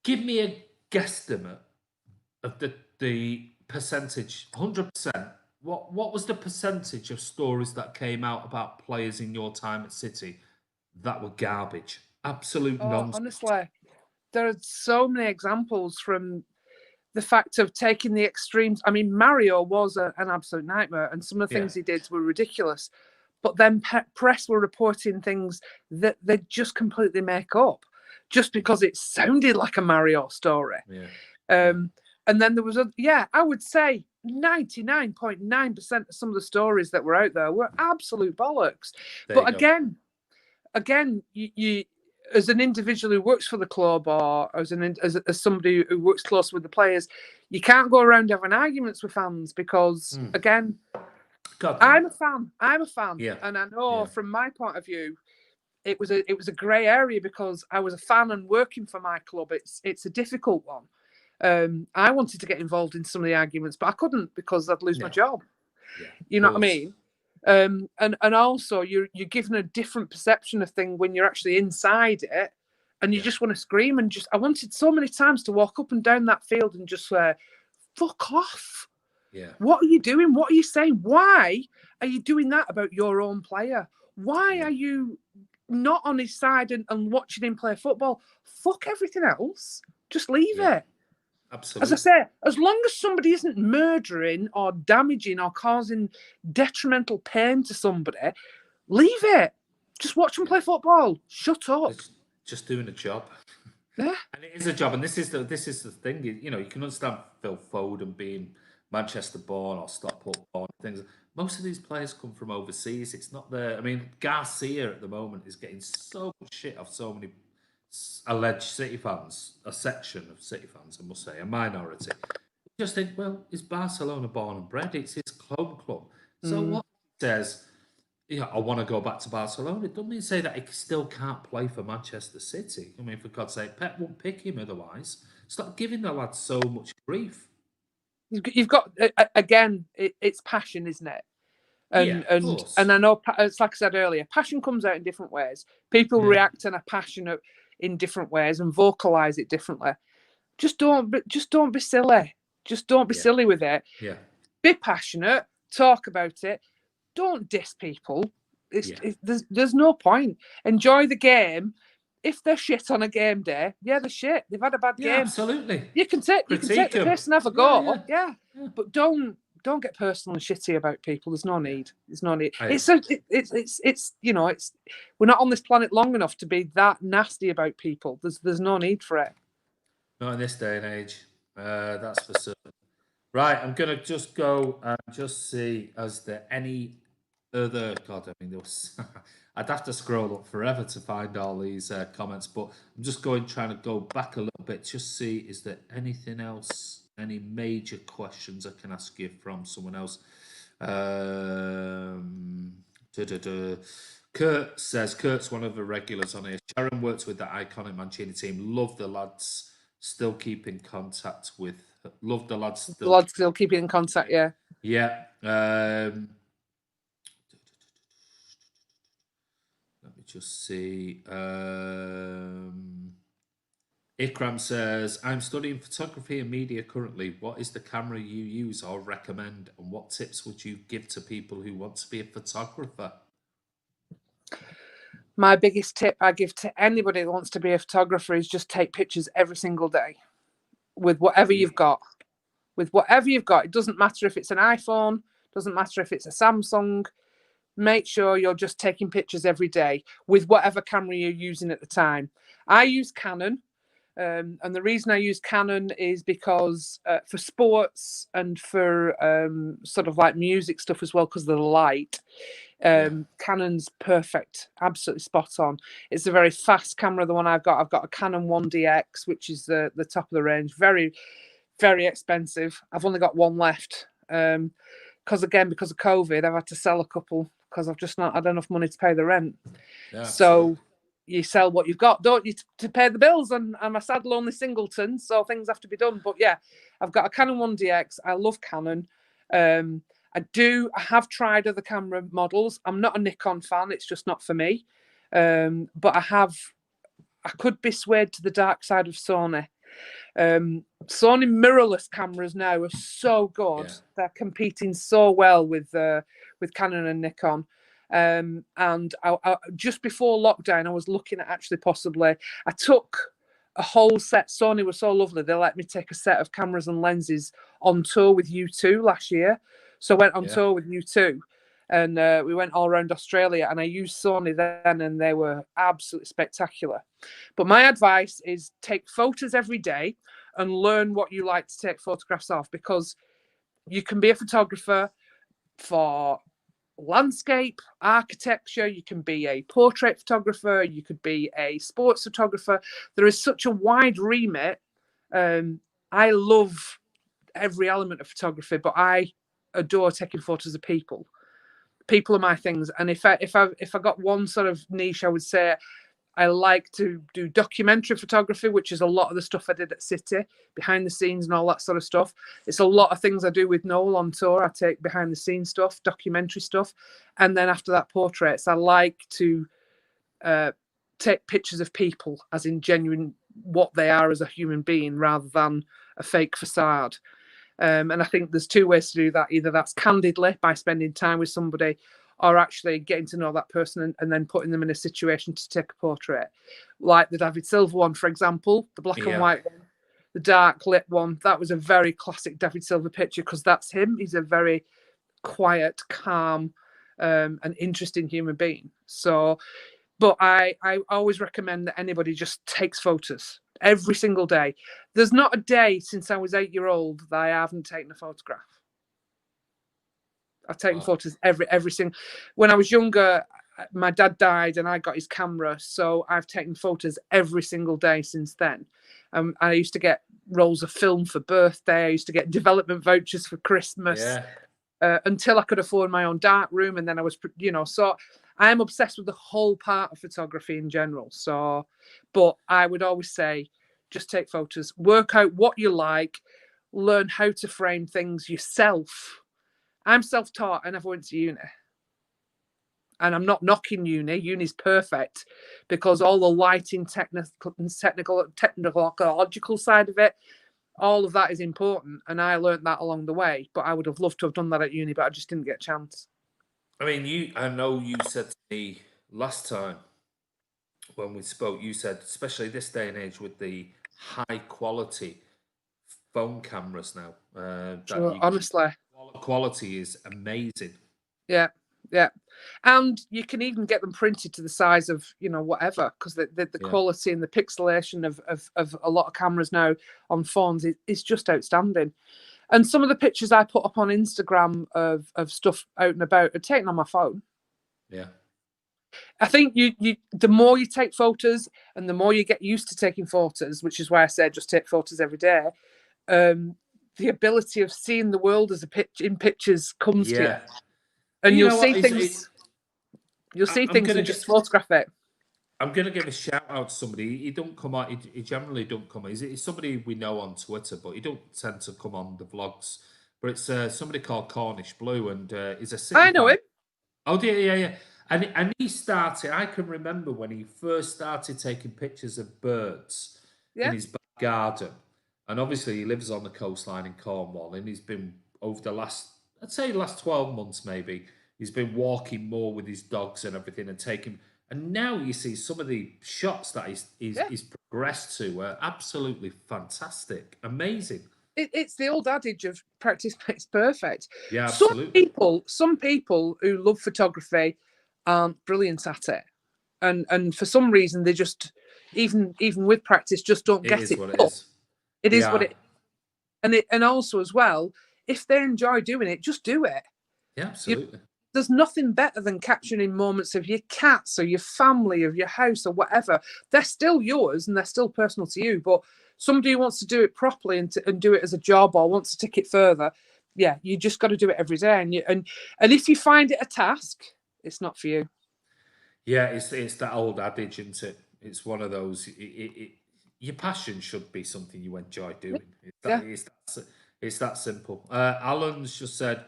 give me a guesstimate of the percentage. 100%. What was the percentage of stories that came out about players in your time at City that were garbage? Absolute nonsense. Honestly, there are so many examples from the fact of taking the extremes. I mean, Mario was an absolute nightmare, and some of the things he did were ridiculous. But then press were reporting things that they just completely make up, just because it sounded like a Mario story. And then there was I would say 99.9% of some of the stories that were out there were absolute bollocks. But again, you as an individual who works for the club, or as somebody who works close with the players, you can't go around having arguments with fans because, again, I'm a fan. And I know from my point of view, it was a grey area because I was a fan and working for my club. It's a difficult one. I wanted to get involved in some of the arguments, but I couldn't because I'd lose my job. You know what I mean? And also you're given a different perception of thing when you're actually inside it, and you just want to scream and I wanted so many times to walk up and down that field and just swear, "Fuck off! What are you doing? What are you saying? Why are you doing that about your own player? Why are you not on his side and watching him play football? Fuck everything else. Just leave it." Absolutely. As I say, as long as somebody isn't murdering or damaging or causing detrimental pain to somebody, leave it. Just watch them play football. Shut up. It's just doing a job. Yeah. And it is a job, and this is the thing. You can understand Phil Foden being Manchester born or Stockport born things. Most of these players come from overseas. It's not there. I mean, Garcia at the moment is getting so much shit off so many alleged City fans, a section of City fans, I must say, a minority. You just think, well, is Barcelona born and bred? It's his home club. So what he says, I want to go back to Barcelona, it doesn't mean say that he still can't play for Manchester City. I mean, for God's sake, Pep won't pick him otherwise. Stop giving the lad so much grief. You've got, again, it's passion, isn't it? And I know, it's like I said earlier, passion comes out in different ways. People react and are passionate in different ways and vocalize it differently. Just don't be silly. Just don't be silly with it. Be passionate. Talk about it. Don't diss people. There's no point. Enjoy the game. If they're shit on a game day, they're shit. They've had a bad game. Absolutely. You can take the piss and have a go. But don't get personal and shitty about people. There's no need. There's no need. It's we're not on this planet long enough to be that nasty about people. There's no need for it. Not in this day and age. That's for certain. Right, I'm gonna just go and just see is there any other. God, I mean, there was. I'd have to scroll up forever to find all these comments, but I'm just trying to go back a little bit, just see is there anything else, any major questions I can ask you from someone else. Kurt says, Kurt's one of the regulars on here. Sharon works with the iconic Mancini team. Love the lads. Still keep in contact with. Love the lads. The lads still keeping in contact. Yeah. Yeah. Let me just see. Ikram says, I'm studying photography and media currently. What is the camera you use or recommend? And what tips would you give to people who want to be a photographer? My biggest tip I give to anybody that wants to be a photographer is just take pictures every single day with whatever you've got. With whatever you've got. It doesn't matter if it's an iPhone, Doesn't matter if it's a Samsung. Make sure you're just taking pictures every day with whatever camera you're using at the time. I use Canon. And the reason I use Canon is because for sports and for sort of like music stuff as well, because of the light, Canon's perfect, absolutely spot on. It's a very fast camera, the one I've got. I've got a Canon 1DX, which is the top of the range. Very, very expensive. I've only got one left. Because of COVID, I've had to sell a couple because I've just not had enough money to pay the rent. Yeah, so you sell what you've got, don't you, to pay the bills? And I'm a sad, lonely singleton, so things have to be done. But yeah, I've got a Canon 1DX. I love Canon. I have tried other camera models. I'm not a Nikon fan. It's just not for me. But I could be swayed to the dark side of Sony. Sony mirrorless cameras now are so good. Yeah. They're competing so well with Canon and Nikon. And I just before lockdown, I was looking at actually possibly, I took a whole set. Sony were so lovely. They let me take a set of cameras and lenses on tour with U2 last year. So I went on tour with U2 and we went all around Australia, and I used Sony then, and they were absolutely spectacular. But my advice is take photos every day and learn what you like to take photographs of, because you can be a photographer for landscape, architecture, you can be a portrait photographer, you could be a sports photographer. There is such a wide remit. I love every element of photography, but I adore taking photos of people. People are my things. And if I got one sort of niche, I would say I like to do documentary photography, which is a lot of the stuff I did at City, behind the scenes and all that sort of stuff. It's a lot of things I do with Noel on tour. I take behind the scenes stuff, documentary stuff. And then after that, portraits. I like to take pictures of people as in genuine what they are as a human being, rather than a fake facade. And I think there's two ways to do that. Either that's candidly by spending time with somebody, or actually getting to know that person and then putting them in a situation to take a portrait. Like the David Silver one, for example, the black and white one, the dark lit one. That was a very classic David Silver picture, because that's him. He's a very quiet, calm, and interesting human being. So, but I always recommend that anybody just takes photos every single day. There's not a day since I was 8 years old that I haven't taken a photograph. I've taken photos every single. When I was younger, my dad died and I got his camera, so I've taken photos every single day since then. I used to get rolls of film for birthday. I used to get development vouchers for Christmas, until I could afford my own dark room, and then I was, so I'm obsessed with the whole part of photography in general. So, but I would always say, just take photos, work out what you like, learn how to frame things yourself. I'm self-taught. I never went to uni. And I'm not knocking uni. Uni's perfect, because all the lighting, technological side of it, all of that is important. And I learned that along the way. But I would have loved to have done that at uni, but I just didn't get a chance. I mean, I know you said to me last time when we spoke, you said, especially this day and age with the high quality phone cameras now, honestly, quality is amazing. Yeah. And you can even get them printed to the size of, whatever, because the quality and the pixelation of a lot of cameras now on phones is just outstanding. And some of the pictures I put up on Instagram of stuff out and about are taken on my phone. Yeah. I think the more you take photos and the more you get used to taking photos, which is why I said just take photos every day, the ability of seeing the world as in pictures comes to you. And you'll see things. You'll see things and just photograph it. I'm going to give a shout out to somebody. He don't come out. He generally don't come out. He's somebody we know on Twitter, but he don't tend to come on the vlogs. But it's somebody called Cornish Blue, and he's a city. I know him. Oh yeah. And he started. I can remember when he first started taking pictures of birds in his back garden, and obviously he lives on the coastline in Cornwall, and he's been over the last 12 months maybe. He's been walking more with his dogs and everything, and taking. And now you see some of the shots that he's progressed to are absolutely fantastic, amazing. it's the old adage of practice makes perfect. Yeah, absolutely. Some people who love photography aren't brilliant at it, and for some reason they just even with practice just don't get it. It is what it is. It is what it is. And also as well, if they enjoy doing it, just do it. Yeah, absolutely. There's nothing better than capturing moments of your cats or your family or your house or whatever. They're still yours and they're still personal to you. But somebody who wants to do it properly and do it as a job or wants to take it further, yeah, you just got to do it every day. And if you find it a task, it's not for you. Yeah, it's that old adage, isn't it? It's one of those. Your passion should be something you enjoy doing. It's that simple. Alan's just said,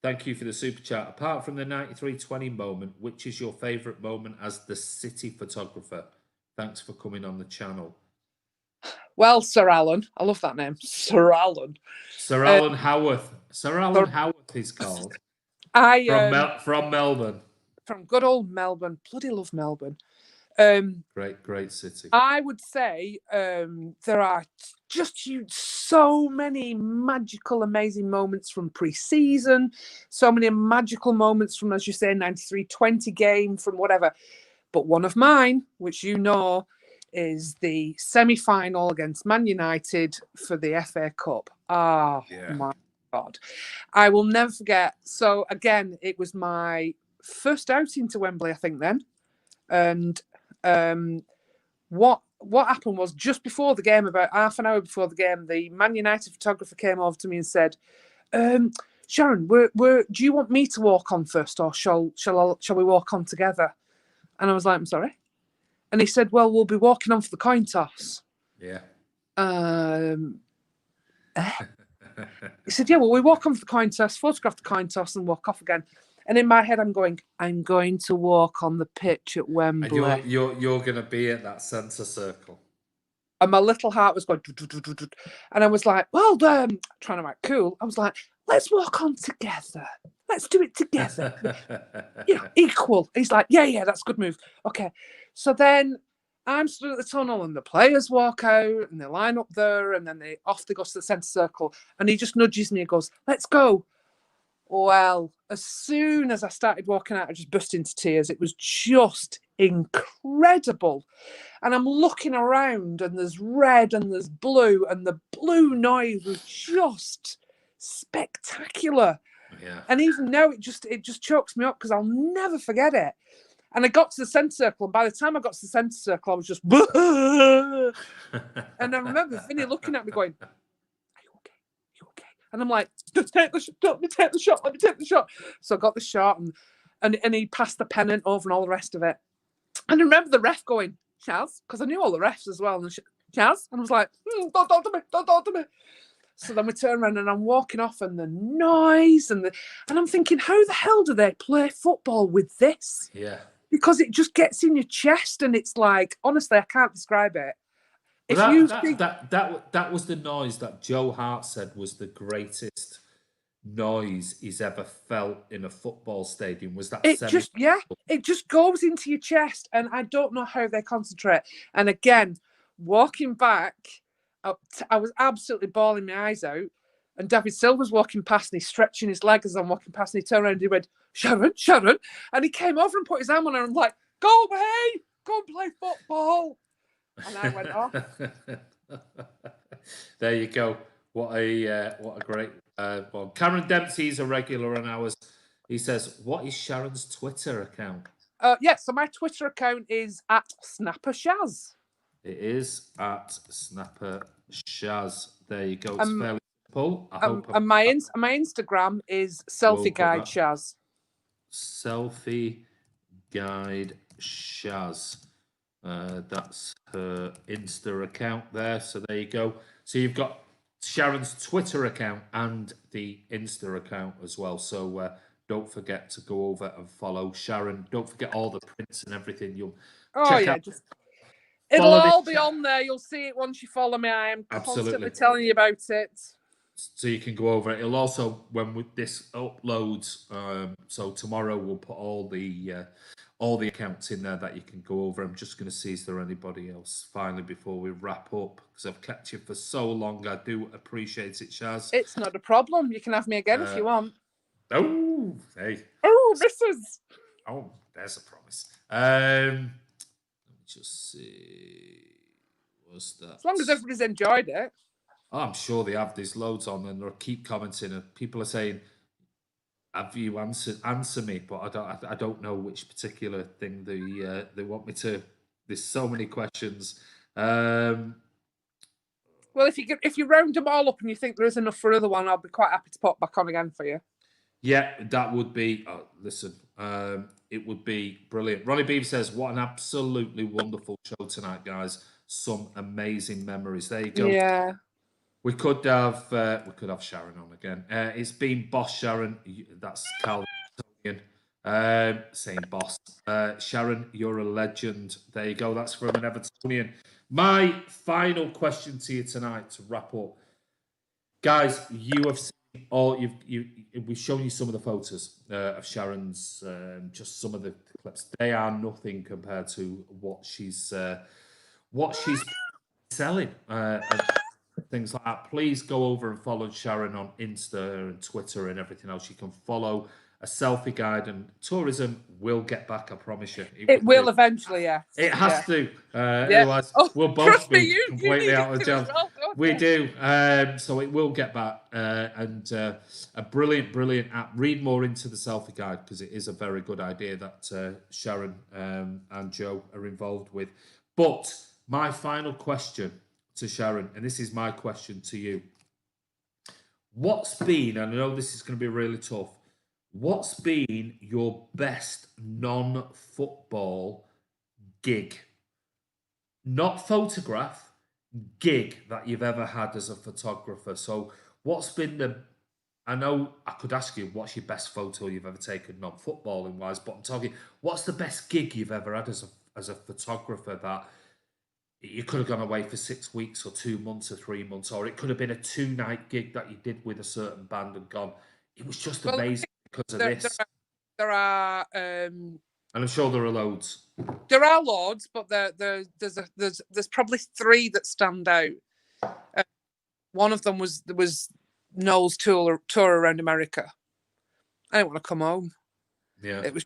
thank you for the super chat. Apart from the 9320 moment, which is your favourite moment as the city photographer? Thanks for coming on the channel. Well, Sir Alan, I love that name, Sir Alan. Sir Alan Howarth. Sir Alan Howarth is called. From Melbourne. From good old Melbourne. Bloody love Melbourne. Great city. I would say there are just so many magical, amazing moments from pre-season, so many magical moments from, as you say, 93-20 game, from whatever. But one of mine, which you know, is the semi-final against Man United for the FA Cup. Oh, my God. I will never forget. So, again, it was my first outing to Wembley, I think, then. And what happened was, just before the game, about half an hour before the game, the Man United photographer came over to me and said, Sharon, do you want me to walk on first, or shall we walk on together? And I was like, I'm sorry. And he said, well, we'll be walking on for the coin toss. Yeah. He said, yeah, well, we walk on for the coin toss, photograph the coin toss and walk off again. And in my head, I'm going to walk on the pitch at Wembley. And you're going to be at that centre circle. And my little heart was going, and I was like, well, trying to act cool. I was like, let's walk on together. Let's do it together. Equal. He's like, yeah, that's a good move. Okay. So then I'm stood at the tunnel and the players walk out and they line up there and then they go to the centre circle. And he just nudges me and goes, let's go. Well, as soon as I started walking out, I just burst into tears. It was just incredible. And I'm looking around and there's red and there's blue, and the blue noise was just spectacular. Yeah. And even now it just chokes me up because I'll never forget it. And I got to the centre circle, and by the time I got to the centre circle, I was just and I remember Vinny looking at me going, Are you okay? And I'm like, just take the shot, let me take the shot. So I got the shot and he passed the pennant over and all the rest of it. And I remember the ref going, Chaz, because I knew all the refs as well. And Chaz, and I was like, don't talk to me. So then we turn around and I'm walking off, and the noise and I'm thinking, how the hell do they play football with this? Yeah. Because it just gets in your chest, and it's like, honestly, I can't describe it. That was the noise that Joe Hart said was the greatest noise he's ever felt in a football stadium. Was that it just goes into your chest, and I don't know how they concentrate. And again, walking back, I was absolutely bawling my eyes out. And David Silva's walking past, and he's stretching his leg as I'm walking past, and he turned around and he went, Sharon. And he came over and put his arm on her and like, go away, go and play football. And I went off. There you go. What a great one. Cameron Dempsey's a regular on ours. He says, what is Sharon's Twitter account? So my Twitter account is at SnapperShaz. It is at SnapperShaz. There you go. It's fairly simple. And my Instagram is Selfie Guide Shaz. Selfie Guide Shaz. That's her Insta account there. So there you go. So you've got Sharon's Twitter account and the Insta account as well. So don't forget to go over and follow Sharon. Don't forget all the prints and everything. It'll all be on there. You'll see it once you follow me. I am constantly telling you about it. So you can go over it. It'll also, when this uploads, so tomorrow we'll put all all the accounts in there that you can go over. I'm just going to see is there anybody else finally before we wrap up, because I've kept you for so long. I do appreciate it, Shaz. It's not a problem. You can have me again if you want. Oh, hey. Oh, Mrs. Oh, there's a promise. Let me just see. What's that? As long as everybody's enjoyed it. Oh, I'm sure they have. There's loads on, and they'll keep commenting, and people are saying, "Have you answer me?" But I don't know which particular thing they want me to. There's so many questions. Well, if you round them all up and you think there is enough for another one, I'll be quite happy to pop back on again for you. Yeah, that would be. Oh, listen, it would be brilliant. Ronnie Beaver says, "What an absolutely wonderful show tonight, guys! Some amazing memories." There you go. Yeah. We could have Sharon on again. It's been Boss Sharon. That's Carl saying Boss. Sharon, you're a legend. There you go. That's from an Evertonian. My final question to you tonight to wrap up, guys. You have seen all. We've shown you some of the photos of Sharon's. Just some of the clips. They are nothing compared to what she's selling. And things like that. Please go over and follow Sharon on Insta and Twitter and everything else. You can follow A Selfie Guide, and tourism will get back, I promise you. It will eventually, yeah. It has to. Otherwise, we'll both be completely out of job. We do. So it will get back. And a brilliant app. Read more into the Selfie Guide, because it is a very good idea that Sharon and Joe are involved with. But my final question to Sharon, and this is my question to you. What's been, and I know this is going to be really tough, what's been your best non-football gig? Not photograph, gig that you've ever had as a photographer. So what's been I know I could ask you, what's your best photo you've ever taken non-footballing wise, but I'm talking, what's the best gig you've ever had as a photographer that you could have gone away for 6 weeks or 2 months or 3 months, or it could have been a 2-night gig that you did with a certain band and gone, it was just amazing because of this. There are, and I'm sure there are loads. There are loads, but there's probably 3 that stand out. One of them was Noel's tour around America. I didn't want to come home. Yeah, it was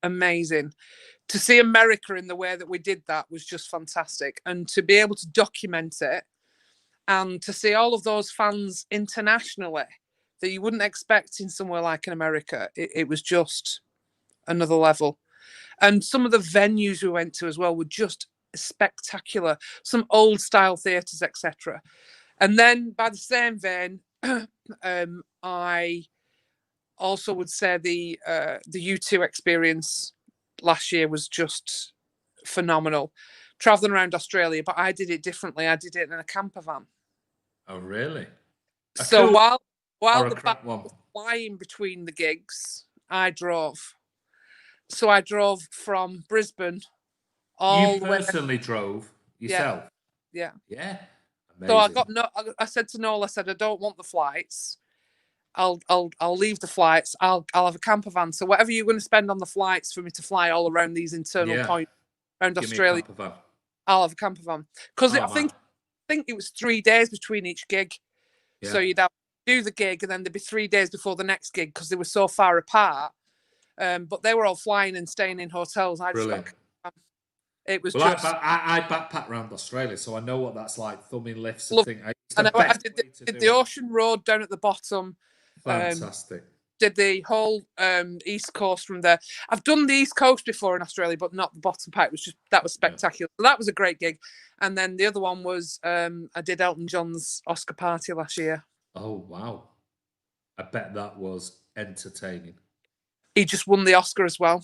amazing. To see America in the way that we did that was just fantastic. And to be able to document it and to see all of those fans internationally that you wouldn't expect in somewhere like in America, it was just another level. And some of the venues we went to as well were just spectacular. Some old style theatres, etc. And then by the same vein, I also would say the U2 experience last year was just phenomenal. Traveling around Australia, but I did it differently. I did it in a camper van. Oh, really? So while the band was flying between the gigs, I drove. So I drove from Brisbane all the way. You personally drove yourself? Yeah. Yeah. Amazing. So I said to Noel, I don't want the flights. I'll leave the flights. I'll have a camper van. So whatever you're going to spend on the flights for me to fly all around these internal points around Australia, I'll have a camper van. Because I think it was 3 days between each gig. Yeah. So you'd have to do the gig and then there'd be 3 days before the next gig because they were so far apart. But they were all flying and staying in hotels. It was just. I backpacked around Australia, so I know what that's like. Thumbing lifts and things. I did the Ocean Road down at the bottom. Fantastic. Did the whole East Coast from there. I've done the East Coast before in Australia, but not the bottom part. That was spectacular. Yeah. So that was a great gig. And then the other one was I did Elton John's Oscar party last year. Oh wow! I bet that was entertaining. He just won the Oscar as well.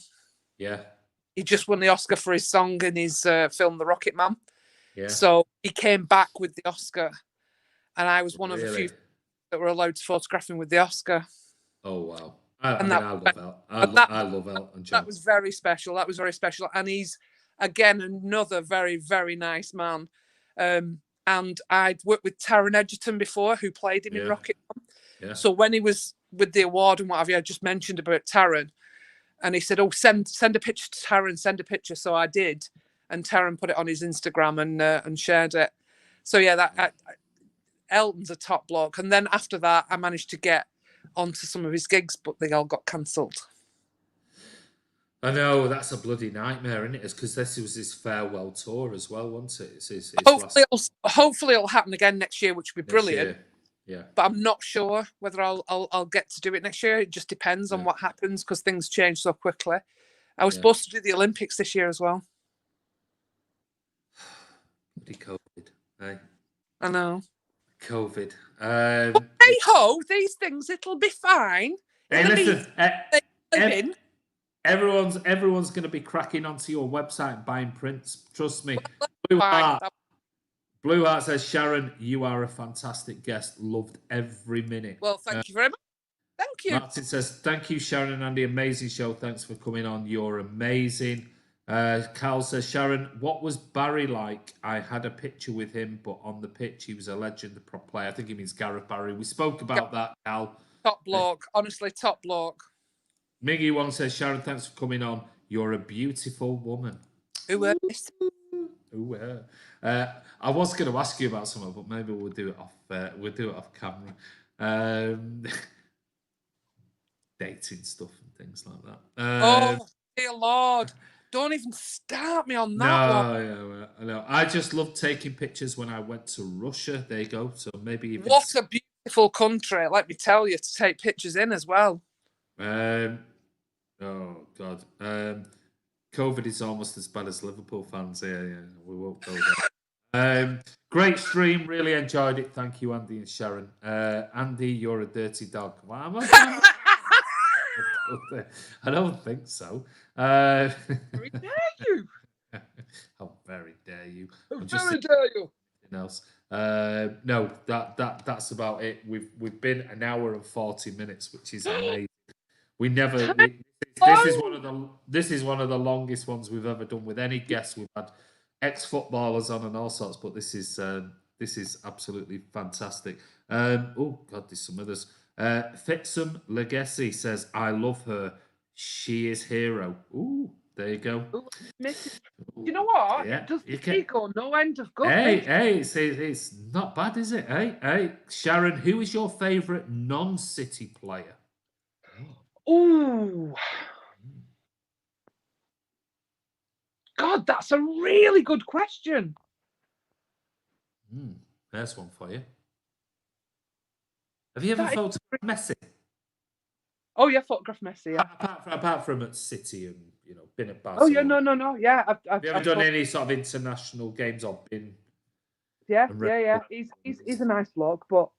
Yeah. He just won the Oscar for his song in his film The Rocket Man. Yeah. So he came back with the Oscar, and I was one of the few that were allowed to photograph him with the Oscar. Oh wow! I love Elton John. That was very special. And he's again another very, very nice man. And I'd worked with Taron Egerton before, who played him in Rocket Man. Yeah. So when he was with the award and what have you, I just mentioned about Taron. And he said, "Oh, send a picture to Taryn, send a picture." So I did, and Taryn put it on his Instagram and shared it. So yeah, Elton's a top bloke. And then after that, I managed to get onto some of his gigs, but they all got cancelled. I know, that's a bloody nightmare, isn't it? Because this was his farewell tour as well, wasn't it? It's his Hopefully it'll happen again next year, which would be brilliant. Yeah. But I'm not sure whether I'll get to do it next year. It just depends on what happens, because things change so quickly. I was supposed to do the Olympics this year as well. Bloody COVID, eh? I know. COVID. But hey ho, these things, it'll be fine. Hey, listen, everyone's going to be cracking onto your website and buying prints. Trust me. Blue Heart says, Sharon, you are a fantastic guest. Loved every minute. Well, thank you very much. Thank you. Martin says, thank you, Sharon and Andy. Amazing show. Thanks for coming on. You're amazing. Carl says, Sharon, what was Barry like? I had a picture with him, but on the pitch, he was a legend, a pro player. I think he means Gareth Barry. We spoke about that, Cal. Top bloke. Honestly, top bloke. Miggy One says, Sharon, thanks for coming on. You're a beautiful woman. I was going to ask you about something, but maybe we'll do it off camera. Dating stuff and things like that. Oh dear Lord! Don't even start me on that one. I know. I just love taking pictures when I went to Russia. There you go. So maybe even... What a beautiful country! Let me tell you, to take pictures in as well. Oh God. COVID is almost as bad as Liverpool fans here. Yeah, we won't go there. Great stream. Really enjoyed it. Thank you, Andy and Sharon. Andy, you're a dirty dog. Why am I? I don't think so. How very dare you? How very dare you? How very dare you? Else. No, that's about it. We've been an hour and 40 minutes, which is amazing. This is one of the longest ones we've ever done with any guest. We've had ex-footballers on and all sorts, but this is absolutely fantastic. Oh God, there's some others. Fitsum Legacy says, I love her. She is hero. Ooh, there you go. You know what? Yeah, Does go no end of good. Hey, it's not bad, is it? Hey, Sharon, who is your favourite non-City player? Ooh. God, that's a really good question. There's one for you. Have you ever photographed Messi? Oh yeah, photographed Messi. Yeah. Apart from at City and been at Barcelona. Oh yeah, no. Yeah, have you ever done any sort of international games or been? Yeah. He's a nice bloke, but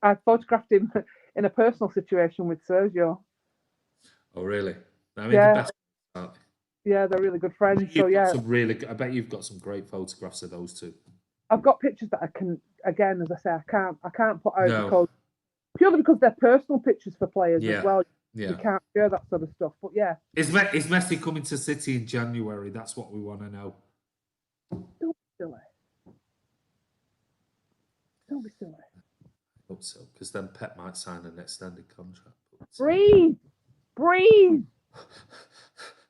I photographed him in a personal situation with Sergio. Oh really? I mean, yeah. The best part. Yeah, they're really good friends. I bet you've got some great photographs of those two. I've got pictures that I can, again, as I say, I can't put out because purely because they're personal pictures for players as well. Yeah. You can't share that sort of stuff. But yeah. Is Messi coming to City in January? That's what we want to know. Don't be silly. Don't be silly. I hope so, because then Pep might sign an extended contract. Breathe.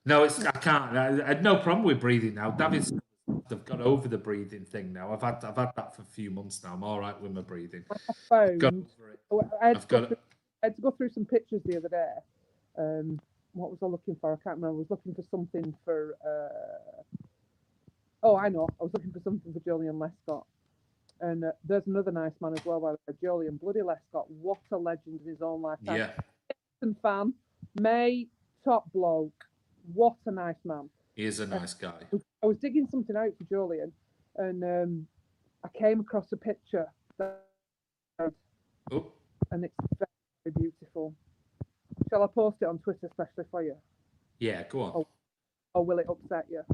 No, I can't. I had no problem with breathing now. David's I've got over the breathing thing now. I've had that for a few months now. I'm all right with my breathing. I had to go through some pictures the other day. What was I looking for? I can't remember. I was looking for something for. I know. I was looking for something for Julian Lescott. And there's another nice man as well, by the way, Julian Bloody Lescott. What a legend in his own lifetime. Yeah. Elton fan, May, top bloke. What a nice man. He is a nice guy. I was digging something out for Julian, and I came across a picture. And it's very beautiful. Shall I post it on Twitter, especially for you? Yeah, go on. Or will it upset you?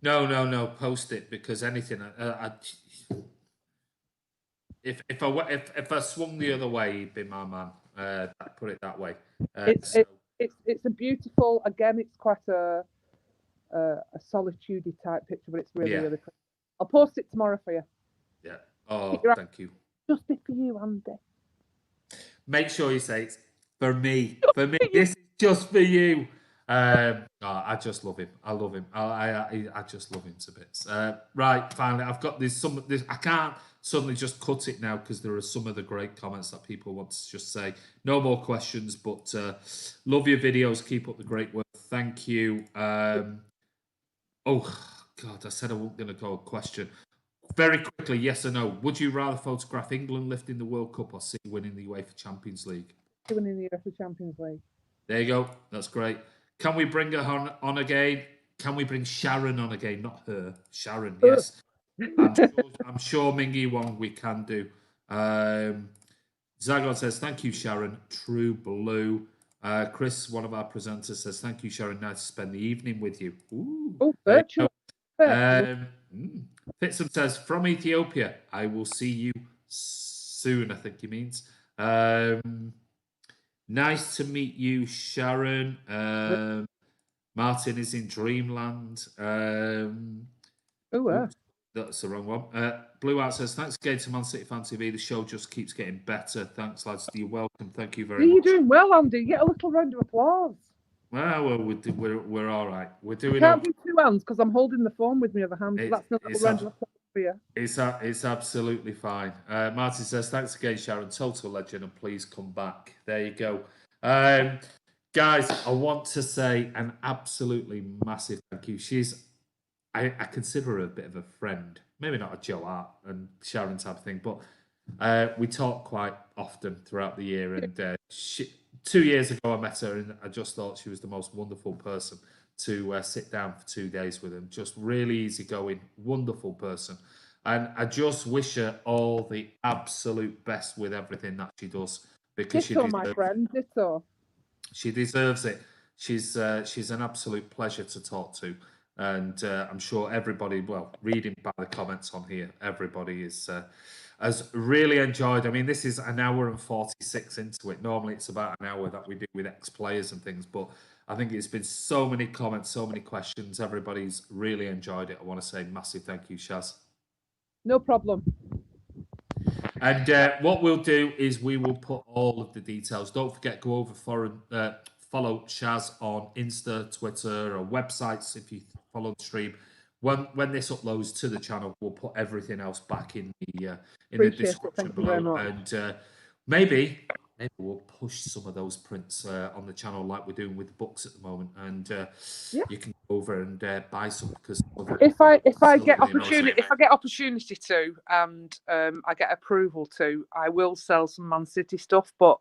No. Post it, because anything. If I swung the other way, he'd be my man. Put it that way. It's a beautiful. Again, it's quite a solitude type picture, but it's really really cool. I'll post it tomorrow for you. Yeah. Oh, thank you. Just for you, Andy. Make sure you say it's for me. For me, this is just for you. I just love him. I love him. I just love him to bits. Right, finally, I've got this. I can't suddenly just cut it now because there are some of the great comments that people want to just say. No more questions, but love your videos. Keep up the great work. Thank you. Oh God, I said I wasn't going to go question. Very quickly, yes or no? Would you rather photograph England lifting the World Cup or City winning the UEFA Champions League? Winning the UEFA Champions League. There you go. That's great. Can we bring her on again? Can we bring Sharon on again? Not her. Sharon, yes. I'm sure Mingy one we can do. Zagon says, thank you, Sharon. True Blue. Chris, one of our presenters, says, thank you, Sharon. Nice to spend the evening with you. Ooh. Oh, virtual. Fitsum says, from Ethiopia, I will see you soon, I think he means. Nice to meet you, Sharon. Martin is in Dreamland. Oops, that's the wrong one. Blue Art says, thanks again to Man City Fan TV. The show just keeps getting better. Thanks, lads. You're welcome. Thank you very much. You're doing well, Andy. Get a little round of applause. Well, we're all right. We're doing. You can't do two hands because I'm holding the phone with my other hand. So that's not a round of applause for you. It's absolutely fine. Martin says, thanks again, Sharon. Total legend, and please come back. There you go. Guys, I want to say an absolutely massive thank you. I consider her a bit of a friend. Maybe not a Joe Hart and Sharon type of thing, but we talk quite often throughout the year. And 2 years ago, I met her, and I just thought she was the most wonderful person to sit down for 2 days with him. Just really easygoing, wonderful person. And I just wish her all the absolute best with everything that she does. Because ditto, my friend, ditto. She deserves it. She's an absolute pleasure to talk to. And I'm sure everybody, well, reading by the comments on here, everybody has really enjoyed. I mean, this is an hour and 46 into it. Normally it's about an hour that we do with ex-players and things, but I think it's been so many comments, so many questions. Everybody's really enjoyed it. I want to say massive thank you, Shaz. No problem. And what we'll do is we will put all of the details. Don't forget, go over follow Shaz on Insta, Twitter, or websites if you follow the stream. When this uploads to the channel, we'll put everything else back in the description below. And maybe we'll push some of those prints on the channel like we're doing with the books at the moment. And you can go over and buy some because if I get opportunity to and I get approval to, I will sell some Man City stuff. But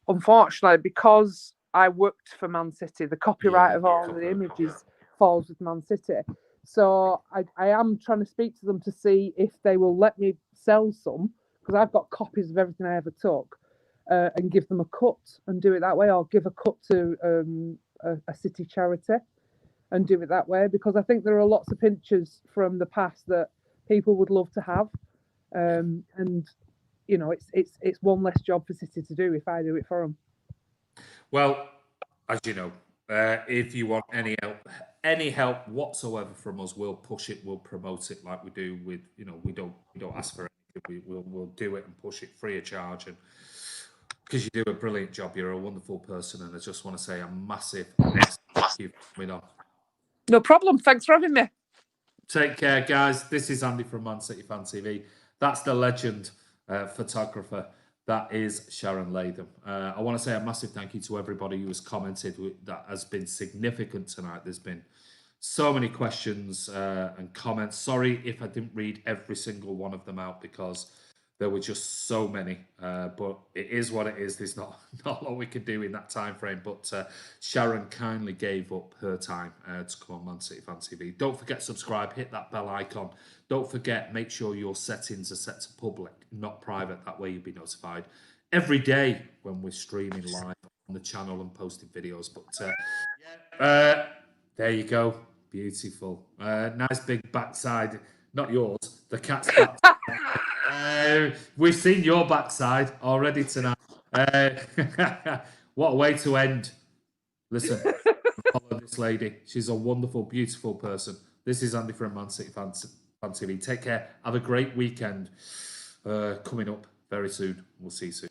unfortunately, because I worked for Man City, the copyright of all the images falls with Man City. So I am trying to speak to them to see if they will let me sell some, because I've got copies of everything I ever took, and give them a cut and do it that way, or give a cut to a City charity and do it that way, because I think there are lots of pictures from the past that people would love to have, and you know, it's one less job for City to do if I do it for them. Well, as you know, if you want any help whatsoever from us, we'll push it, we'll promote it like we do with, you know, we don't ask for anything. We'll do it and push it free of charge. And because you do a brilliant job, you're a wonderful person, and I just want to say a massive thank you for coming on. No problem. Thanks for having me. Take care, guys. This is Andy from Man City Fan TV. That's the legend photographer. That is Sharon Latham. I want to say a massive thank you to everybody who has commented. That has been significant tonight. There's been so many questions and comments. Sorry if I didn't read every single one of them out because there were just so many. But it is what it is. There's not a lot we can do in that time frame. But Sharon kindly gave up her time to come on Man City Fan TV. Don't forget to subscribe. Hit that bell icon. Don't forget, make sure your settings are set to public, not private. That way you'll be notified every day when we're streaming live on the channel and posting videos. But there you go. Beautiful. Nice big backside. Not yours, the cat's backside. We've seen your backside already tonight. What a way to end. Listen, follow this lady. She's a wonderful, beautiful person. This is Andy from Man City Fan TV. Take care. Have a great weekend coming up very soon. We'll see you soon.